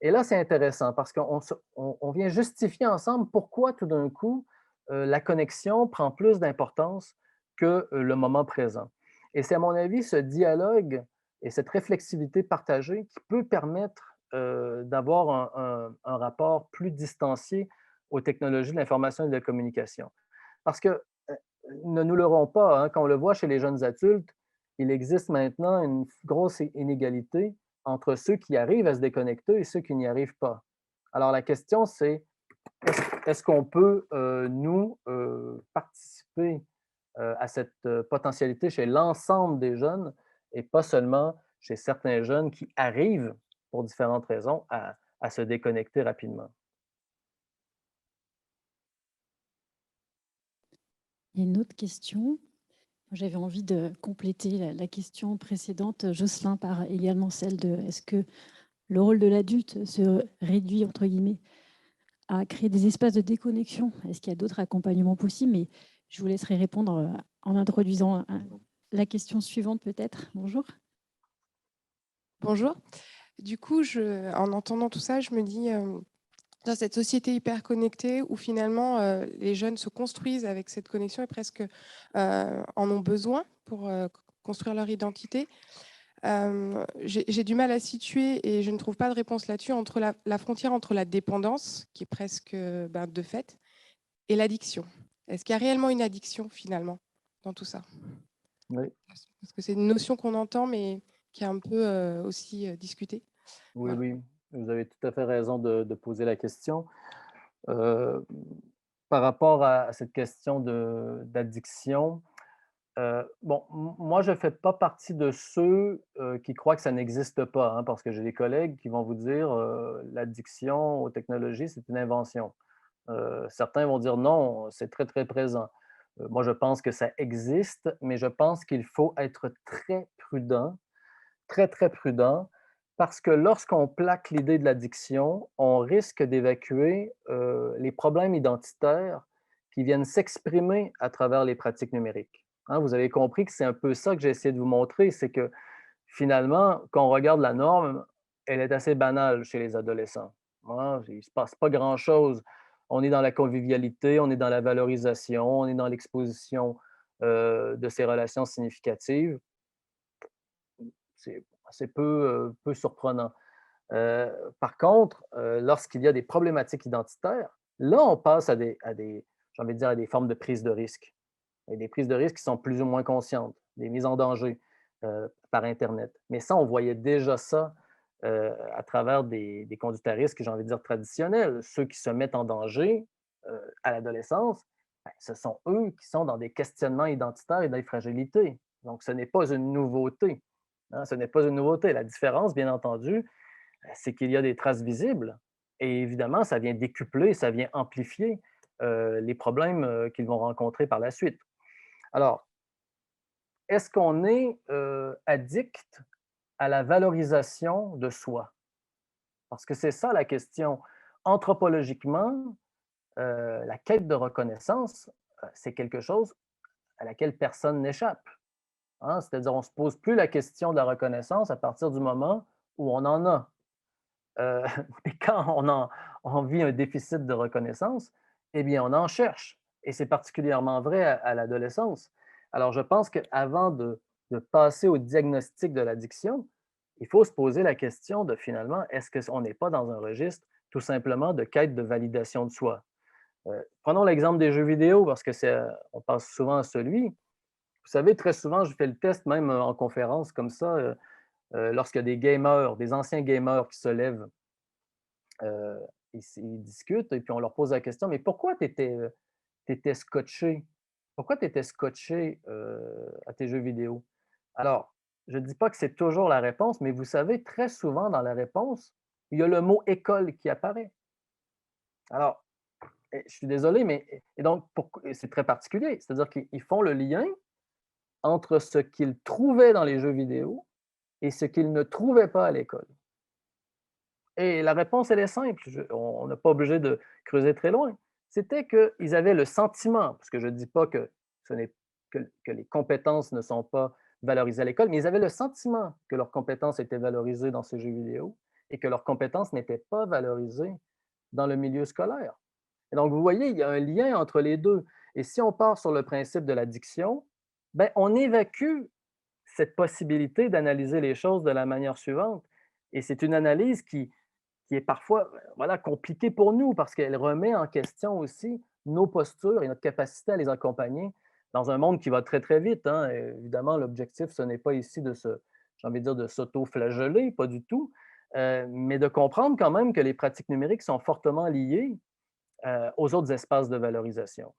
Et là, c'est intéressant parce qu'on vient justifier ensemble pourquoi tout d'un coup la connexion prend plus d'importance que le moment présent. Et c'est à mon avis ce dialogue et cette réflexivité partagée qui peut permettre d'avoir un rapport plus distancié aux technologies de l'information et de la communication. Parce que, ne nous leurrons pas, hein, quand on le voit chez les jeunes adultes, il existe maintenant une grosse inégalité entre ceux qui arrivent à se déconnecter et ceux qui n'y arrivent pas. Alors la question, c'est est-ce qu'on peut, nous, participer à cette potentialité chez l'ensemble des jeunes et pas seulement chez certains jeunes qui arrivent, pour différentes raisons, à se déconnecter rapidement. Il y a une autre question. J'avais envie de compléter la question précédente, Jocelyn, par également celle de est-ce que le rôle de l'adulte se réduit, entre guillemets, à créer des espaces de déconnexion? Est-ce qu'il y a d'autres accompagnements possibles? Mais je vous laisserai répondre en introduisant la question suivante peut-être. Bonjour. Bonjour. Du coup, en entendant tout ça, je me dis, dans cette société hyper connectée où finalement les jeunes se construisent avec cette connexion et presque en ont besoin pour construire leur identité, j'ai du mal à situer et je ne trouve pas de réponse là-dessus entre la frontière entre la dépendance, qui est presque de fait, et l'addiction. Est-ce qu'il y a réellement une addiction finalement dans tout ça? Oui, Parce que c'est une notion qu'on entend mais qui est un peu aussi discutée. oui, Voilà. oui, vous avez tout à fait raison de poser la question. Euh, Par rapport à cette question d'addiction, bon, moi, je ne fais pas partie de ceux qui croient que ça n'existe pas, hein, parce que j'ai des collègues qui vont vous dire l'addiction aux technologies, c'est une invention. Certains vont dire non, c'est très, très présent. Moi, je pense que ça existe, mais je pense qu'il faut être très prudent, très, très prudent, parce que lorsqu'on plaque l'idée de l'addiction, on risque d'évacuer les problèmes identitaires qui viennent s'exprimer à travers les pratiques numériques. Hein, vous avez compris que c'est un peu ça que j'ai essayé de vous montrer, c'est que finalement, quand on regarde la norme, elle est assez banale chez les adolescents. Hein, il ne se passe pas grand-chose. On est dans la convivialité, on est dans la valorisation, on est dans l'exposition de ces relations significatives. C'est assez peu surprenant. Par contre, lorsqu'il y a des problématiques identitaires, là, on passe à des j'ai envie de dire, à des formes de prise de risque. Et des prises de risque qui sont plus ou moins conscientes, des mises en danger par Internet. Mais ça, on voyait déjà ça à travers des conduites à risque, j'ai envie de dire traditionnels. Ceux qui se mettent en danger à l'adolescence, ben, ce sont eux qui sont dans des questionnements identitaires et d'infragilité. Donc, ce n'est pas une nouveauté. Hein, ce n'est pas une nouveauté. La différence, bien entendu, c'est qu'il y a des traces visibles. Et évidemment, ça vient décupler, ça vient amplifier les problèmes qu'ils vont rencontrer par la suite. Alors, est-ce qu'on est addict à la valorisation de soi? Parce que c'est ça la question. Anthropologiquement, la quête de reconnaissance, c'est quelque chose à laquelle personne n'échappe. Hein? C'est-à-dire, on ne se pose plus la question de la reconnaissance à partir du moment où on en a. Euh, mais quand on vit un déficit de reconnaissance, eh bien, on en cherche. Et c'est particulièrement vrai à l'adolescence. Alors, je pense qu'avant de passer au diagnostic de l'addiction, il faut se poser la question de finalement, est-ce qu'on n'est pas dans un registre tout simplement de quête de validation de soi? Prenons l'exemple des jeux vidéo, parce que on pense souvent à celui. Vous savez, très souvent, je fais le test même en conférence comme ça, lorsqu'il y a des gamers, des anciens gamers qui se lèvent euh, ils discutent et puis on leur pose la question, mais pourquoi tu étais scotché? Pourquoi tu étais scotché à tes jeux vidéo? Alors, je ne dis pas que c'est toujours la réponse, mais vous savez, très souvent dans la réponse, il y a le mot école qui apparaît. Alors, je suis désolé, mais et donc c'est très particulier. C'est-à-dire qu'ils font le lien entre ce qu'ils trouvaient dans les jeux vidéo et ce qu'ils ne trouvaient pas à l'école. Et la réponse, elle est simple. On n'est pas obligé de creuser très loin. C'était qu'ils avaient le sentiment, parce que je ne dis pas que, ce n'est, que les compétences ne sont pas valorisées à l'école, mais ils avaient le sentiment que leurs compétences étaient valorisées dans ces jeux vidéo et que leurs compétences n'étaient pas valorisées dans le milieu scolaire. Et donc, vous voyez, il y a un lien entre les deux. Et si on part sur le principe de l'addiction, ben, on évacue cette possibilité d'analyser les choses de la manière suivante. Et c'est une analyse qui est parfois voilà, compliquée pour nous parce qu'elle remet en question aussi nos postures et notre capacité à les accompagner dans un monde qui va très, très vite. Hein. Évidemment, l'objectif, ce n'est pas ici j'ai envie de dire, de s'auto-flageller, pas du tout, mais de comprendre quand même que les pratiques numériques sont fortement liées aux autres espaces de valorisation.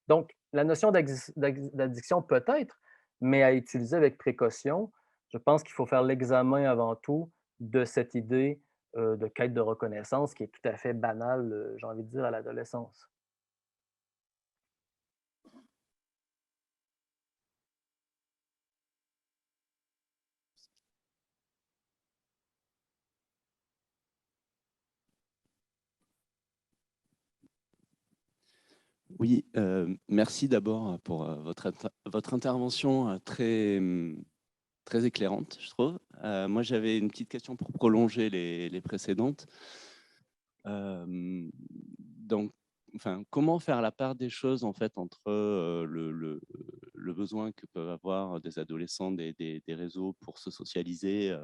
Donc, la notion d'addiction peut-être, mais à utiliser avec précaution. Je pense qu'il faut faire l'examen avant tout de cette idée de quête de reconnaissance qui est tout à fait banale, j'ai envie de dire, à l'adolescence. Oui, merci d'abord pour votre intervention très éclairante, je trouve. Moi, j'avais une petite question pour prolonger les précédentes. Donc, enfin, comment faire la part des choses en fait entre le besoin que peuvent avoir des adolescents des réseaux pour se socialiser,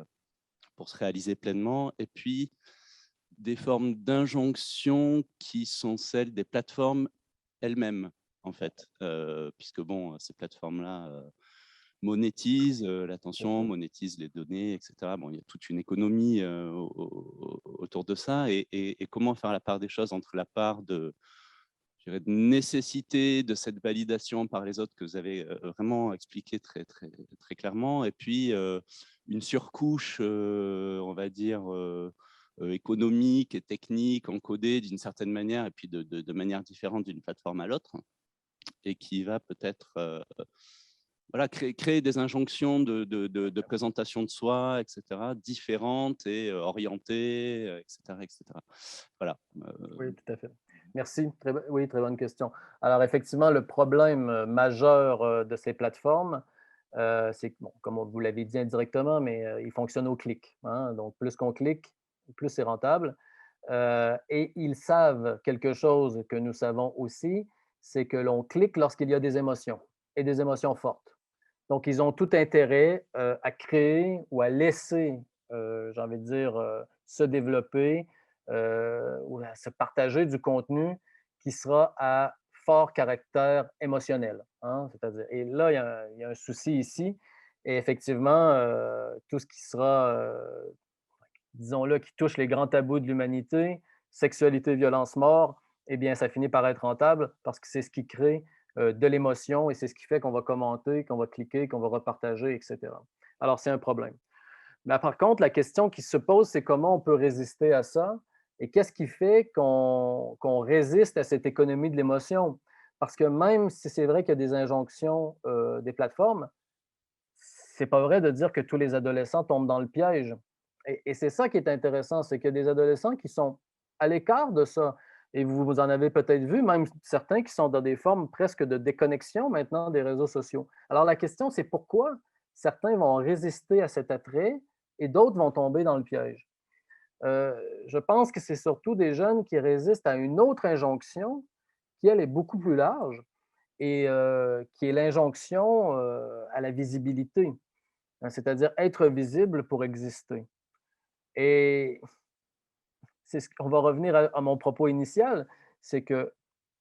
pour se réaliser pleinement, et puis des formes d'injonction qui sont celles des plateformes elles-mêmes, en fait, puisque bon, ces plateformes-là monétisent l'attention, monétisent les données, etc. Bon, il y a toute une économie autour de ça, et comment faire la part des choses entre la part de, je dirais, de nécessité de cette validation par les autres que vous avez vraiment expliqué très clairement, et puis une surcouche, on va dire, économique et technique, encodée d'une certaine manière, et puis de manière différente d'une plateforme à l'autre, et qui va peut-être voilà, créer des injonctions de présentation de soi, etc., différentes et orientées, etc., etc. Voilà. Oui, tout à fait. Merci. Oui, très bonne question. Alors, effectivement, le problème majeur de ces plateformes, c'est que, bon, comme vous l'avez dit indirectement, mais ils fonctionnent au clic, hein. Donc, plus qu'on clique, plus c'est rentable. Et ils savent quelque chose que nous savons aussi, c'est que l'on clique lorsqu'il y a des émotions et des émotions fortes. Donc, ils ont tout intérêt à créer ou à laisser, j'ai envie de dire, se développer ou à se partager du contenu qui sera à fort caractère émotionnel, hein, c'est-à-dire, et là, il y a un souci ici. Et effectivement, tout ce qui sera, disons-le, qui touche les grands tabous de l'humanité, sexualité, violence, mort, eh bien, ça finit par être rentable parce que c'est ce qui crée de l'émotion et c'est ce qui fait qu'on va commenter, qu'on va cliquer, qu'on va repartager, etc. Alors, c'est un problème. Mais par contre, la question qui se pose, c'est comment on peut résister à ça et qu'est-ce qui fait qu'on résiste à cette économie de l'émotion? Parce que même si c'est vrai qu'il y a des injonctions des plateformes, c'est pas vrai de dire que tous les adolescents tombent dans le piège. Et c'est ça qui est intéressant, c'est qu'il y a des adolescents qui sont à l'écart de ça. Et vous en avez peut-être vu, même certains qui sont dans des formes presque de déconnexion maintenant des réseaux sociaux. Alors la question, c'est pourquoi certains vont résister à cet attrait et d'autres vont tomber dans le piège. Je pense que c'est surtout des jeunes qui résistent à une autre injonction qui, elle, est beaucoup plus large et qui est l'injonction à la visibilité, hein, c'est-à-dire être visible pour exister. Et c'est ce qu'on va revenir à mon propos initial, c'est que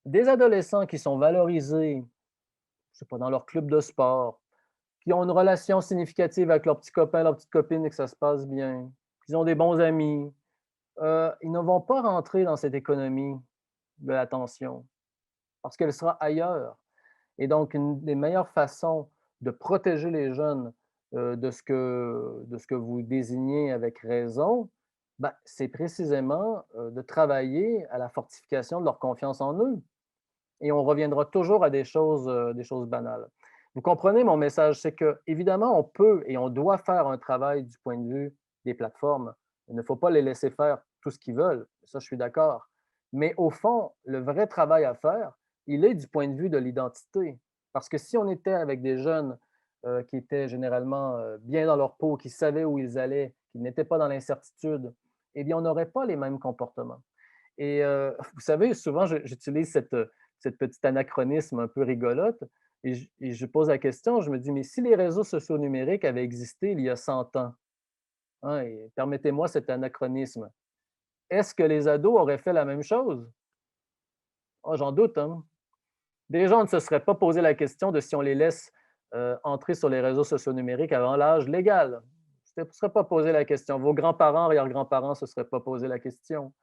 des adolescents qui sont valorisés, je sais pas, dans leur club de sport, qui ont une relation significative avec leurs petits copains, leurs petites copines et que ça se passe bien, qu'ils ont des bons amis, ils ne vont pas rentrer dans cette économie de l'attention parce qu'elle sera ailleurs. Et donc, une des meilleures façons de protéger les jeunes de ce que vous désignez avec raison, ben, c'est précisément de travailler à la fortification de leur confiance en eux. Et on reviendra toujours à des choses banales. Vous comprenez mon message, c'est que évidemment, on peut et on doit faire un travail du point de vue des plateformes. Il ne faut pas les laisser faire tout ce qu'ils veulent. Ça, je suis d'accord. Mais au fond, le vrai travail à faire, il est du point de vue de l'identité. Parce que si on était avec des jeunes qui étaient généralement bien dans leur peau, qui savaient où ils allaient, qui n'étaient pas dans l'incertitude, eh bien, on n'aurait pas les mêmes comportements. Et vous savez, souvent, j'utilise cette petite anachronisme un peu rigolote et je pose la question, je me dis, mais si les réseaux sociaux numériques avaient existé il y a 100 ans, hein, et permettez-moi cet anachronisme, est-ce que les ados auraient fait la même chose? Oh, j'en doute, hein. Déjà, on ne se serait pas posé la question de si on les laisse entrer sur les réseaux sociaux numériques avant l'âge légal. On ne se serait pas posé la question. Vos grands-parents, arrière-grands-parents ne se seraient pas posé la question.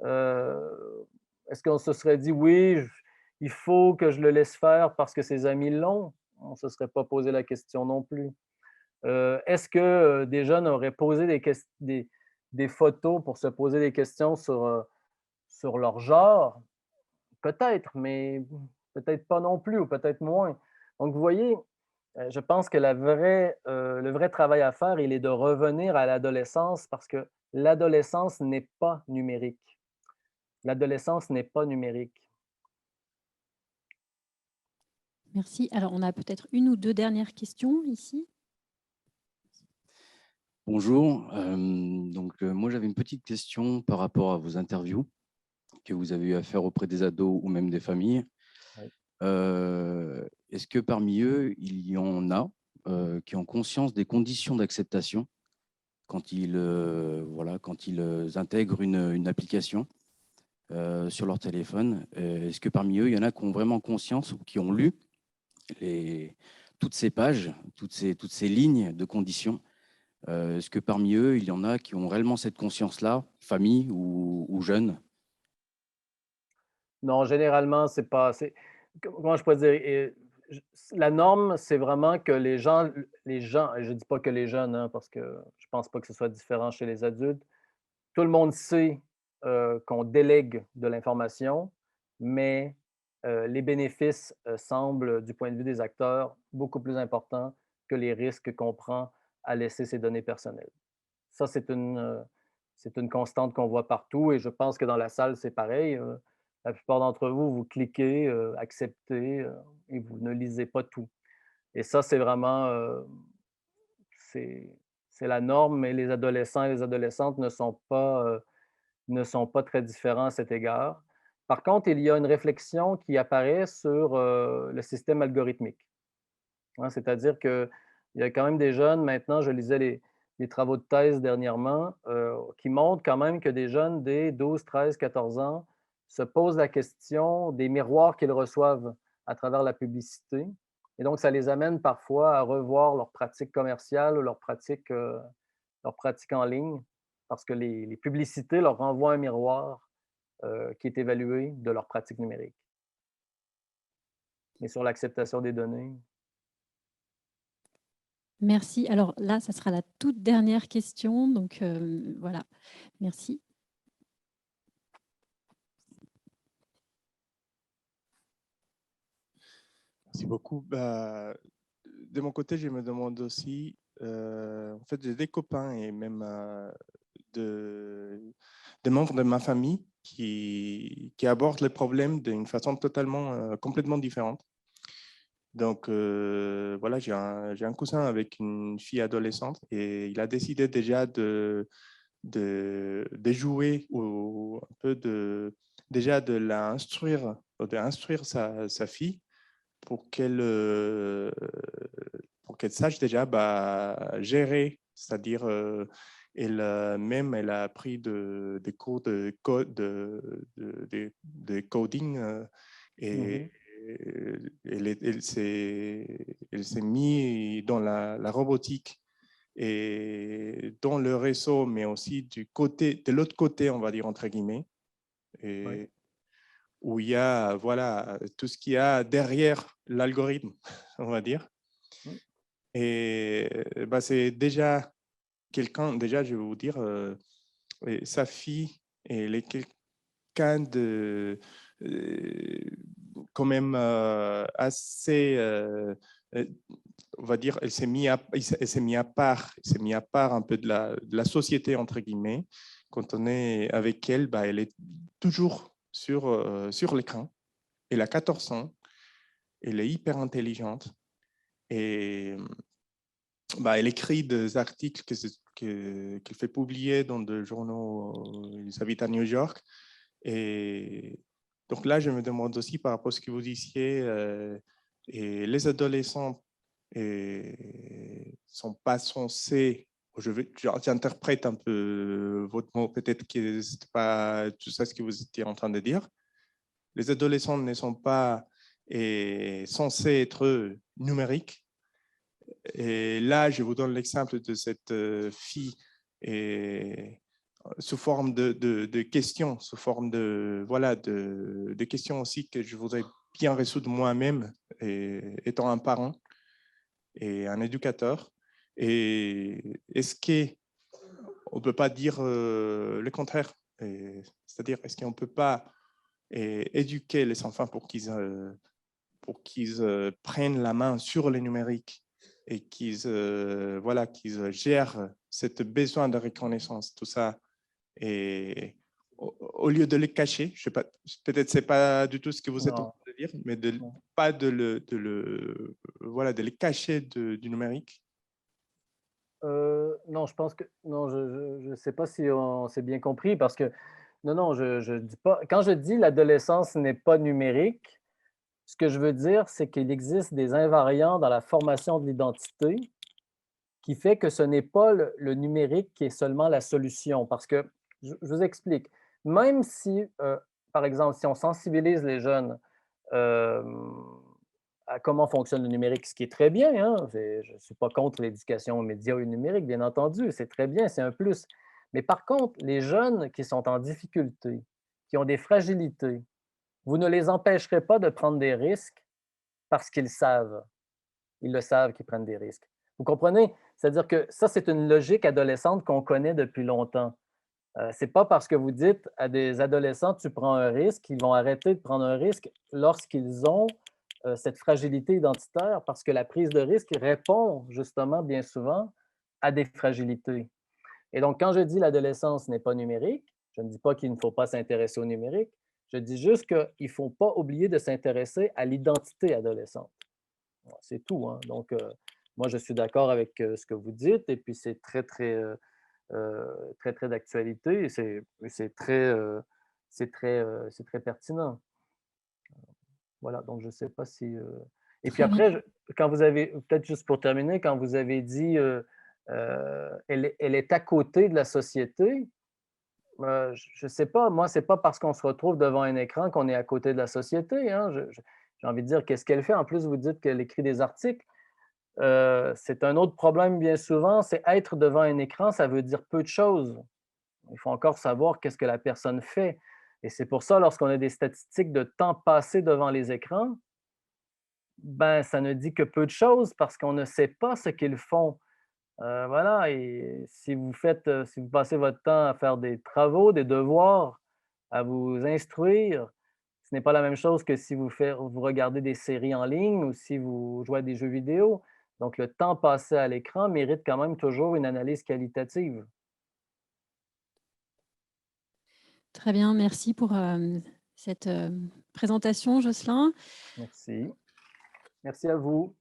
Est-ce qu'on se serait dit, oui, il faut que je le laisse faire parce que ses amis l'ont. On ne se serait pas posé la question non plus. Est-ce que des jeunes auraient posé des photos pour se poser des questions sur leur genre? Peut-être, mais peut-être pas non plus ou peut-être moins. Donc, vous voyez, je pense que le vrai travail à faire, il est de revenir à l'adolescence parce que l'adolescence n'est pas numérique. L'adolescence n'est pas numérique. Merci. Alors, on a peut-être une ou deux dernières questions ici. Bonjour. Moi, j'avais une petite question par rapport à vos interviews que vous avez eu à faire auprès des ados ou même des familles. Oui. Est-ce que parmi eux, il y en a qui ont conscience des conditions d'acceptation quand ils intègrent une application sur leur téléphone? Est-ce que parmi eux, il y en a qui ont vraiment conscience ou qui ont lu toutes ces pages, toutes ces lignes de conditions? Est-ce que parmi eux, il y en a qui ont réellement cette conscience-là, famille ou jeunes? Non, généralement, c'est pas. Comment je pourrais dire? La norme, c'est vraiment que et je dis pas que les jeunes, hein, parce que je pense pas que ce soit différent chez les adultes. Tout le monde sait qu'on délègue de l'information, mais les bénéfices semblent, du point de vue des acteurs, beaucoup plus importants que les risques qu'on prend à laisser ces données personnelles. Ça, c'est une constante qu'on voit partout et je pense que dans la salle, c'est pareil. La plupart d'entre vous, vous cliquez, acceptez et vous ne lisez pas tout. Et ça, c'est vraiment, c'est c'est la norme, mais les adolescents et les adolescentes ne sont pas très différents à cet égard. Par contre, il y a une réflexion qui apparaît sur le système algorithmique. Hein, c'est-à-dire qu'il y a quand même des jeunes, maintenant, je lisais les travaux de thèse dernièrement, qui montrent quand même que des jeunes dès 12, 13, 14 ans se posent la question des miroirs qu'ils reçoivent à travers la publicité. Et donc, ça les amène parfois à revoir leurs pratiques commerciales ou leurs pratiques en ligne, parce que les publicités leur renvoient un miroir qui est évalué de leurs pratiques numériques. Mais sur l'acceptation des données, Merci. Alors là, ça sera la toute dernière question. Donc, voilà. Merci. Merci beaucoup. De mon côté, je me demande aussi, en fait, j'ai des copains et même des membres de ma famille qui abordent les problèmes d'une façon totalement, complètement différente. Donc, voilà, j'ai un cousin avec une fille adolescente et il a décidé déjà de jouer ou un peu déjà de l'instruire, d'instruire sa fille pour qu'elle sache déjà gérer, c'est-à-dire elle a pris des cours de coding et elle s'est mise dans la robotique et dans le réseau, mais aussi de l'autre côté, on va dire entre guillemets. Et, oui. où il y a voilà, tout ce qu'il y a derrière l'algorithme, on va dire. Mm. Et c'est déjà quelqu'un, déjà je vais vous dire, sa fille, elle est quelqu'un de quand même assez, on va dire, elle s'est mis à part, un peu de la société, entre guillemets. Quand on est avec elle, elle est toujours sur l'écran. Elle a 14 ans, elle est hyper intelligente et elle écrit des articles qu'elle fait publier dans des journaux. Ils habitent à New York. Et donc là, je me demande aussi par rapport à ce que vous disiez, et les adolescents ne sont pas censés, j'interprète un peu votre mot, peut-être que ce n'est pas tout ça ce que vous étiez en train de dire. Les adolescents ne sont pas censés être numériques. Et là, je vous donne l'exemple de cette fille sous forme de questions, sous forme de questions aussi que je voudrais bien résoudre moi-même, étant un parent et un éducateur. Et est-ce qu'on ne peut pas dire le contraire? C'est-à-dire, est-ce qu'on ne peut pas éduquer les enfants pour qu'ils prennent la main sur le numérique et qu'ils gèrent ce besoin de reconnaissance, tout ça, et au lieu de les cacher, je sais pas, peut-être c'est pas du tout ce que vous êtes en train de dire, mais pas de les cacher du numérique. Non, je pense que non, je sais pas si on s'est bien compris parce que non, je dis pas. Quand je dis l'adolescence n'est pas numérique, ce que je veux dire, c'est qu'il existe des invariants dans la formation de l'identité qui fait que ce n'est pas le numérique qui est seulement la solution. Parce que, je vous explique, même si, par exemple, si on sensibilise les jeunes euh, à comment fonctionne le numérique, ce qui est très bien, hein, je ne suis pas contre l'éducation aux médias et au numérique, bien entendu, c'est très bien, c'est un plus. Mais par contre, les jeunes qui sont en difficulté, qui ont des fragilités, vous ne les empêcherez pas de prendre des risques parce qu'ils savent. Ils le savent qu'ils prennent des risques. Vous comprenez? C'est-à-dire que ça, c'est une logique adolescente qu'on connaît depuis longtemps. Ce n'est pas parce que vous dites à des adolescents, tu prends un risque, qu'ils vont arrêter de prendre un risque lorsqu'ils ont cette fragilité identitaire, parce que la prise de risque répond justement bien souvent à des fragilités. Et donc, quand je dis l'adolescence n'est pas numérique, je ne dis pas qu'il ne faut pas s'intéresser au numérique, je dis juste qu'il ne faut pas oublier de s'intéresser à l'identité adolescente. C'est tout, hein. Donc, moi, je suis d'accord avec ce que vous dites, et puis c'est très, très, très d'actualité, et c'est très pertinent. Voilà, donc je ne sais pas si... Et puis Très bien. après, quand vous avez, peut-être juste pour terminer, quand vous avez dit elle est à côté de la société, je ne sais pas, moi, ce n'est pas parce qu'on se retrouve devant un écran qu'on est à côté de la société, hein. J'ai envie de dire, qu'est-ce qu'elle fait? En plus, vous dites qu'elle écrit des articles. C'est un autre problème bien souvent, c'est être devant un écran, ça veut dire peu de choses. Il faut encore savoir qu'est-ce que la personne fait. Et c'est pour ça, lorsqu'on a des statistiques de temps passé devant les écrans, ben, ça ne dit que peu de choses parce qu'on ne sait pas ce qu'ils font. Voilà, et si vous passez votre temps à faire des travaux, des devoirs, à vous instruire, ce n'est pas la même chose que si vous regardez des séries en ligne ou si vous jouez à des jeux vidéo. Donc, le temps passé à l'écran mérite quand même toujours une analyse qualitative. Très bien, merci pour cette présentation, Jocelyn. Merci. Merci à vous.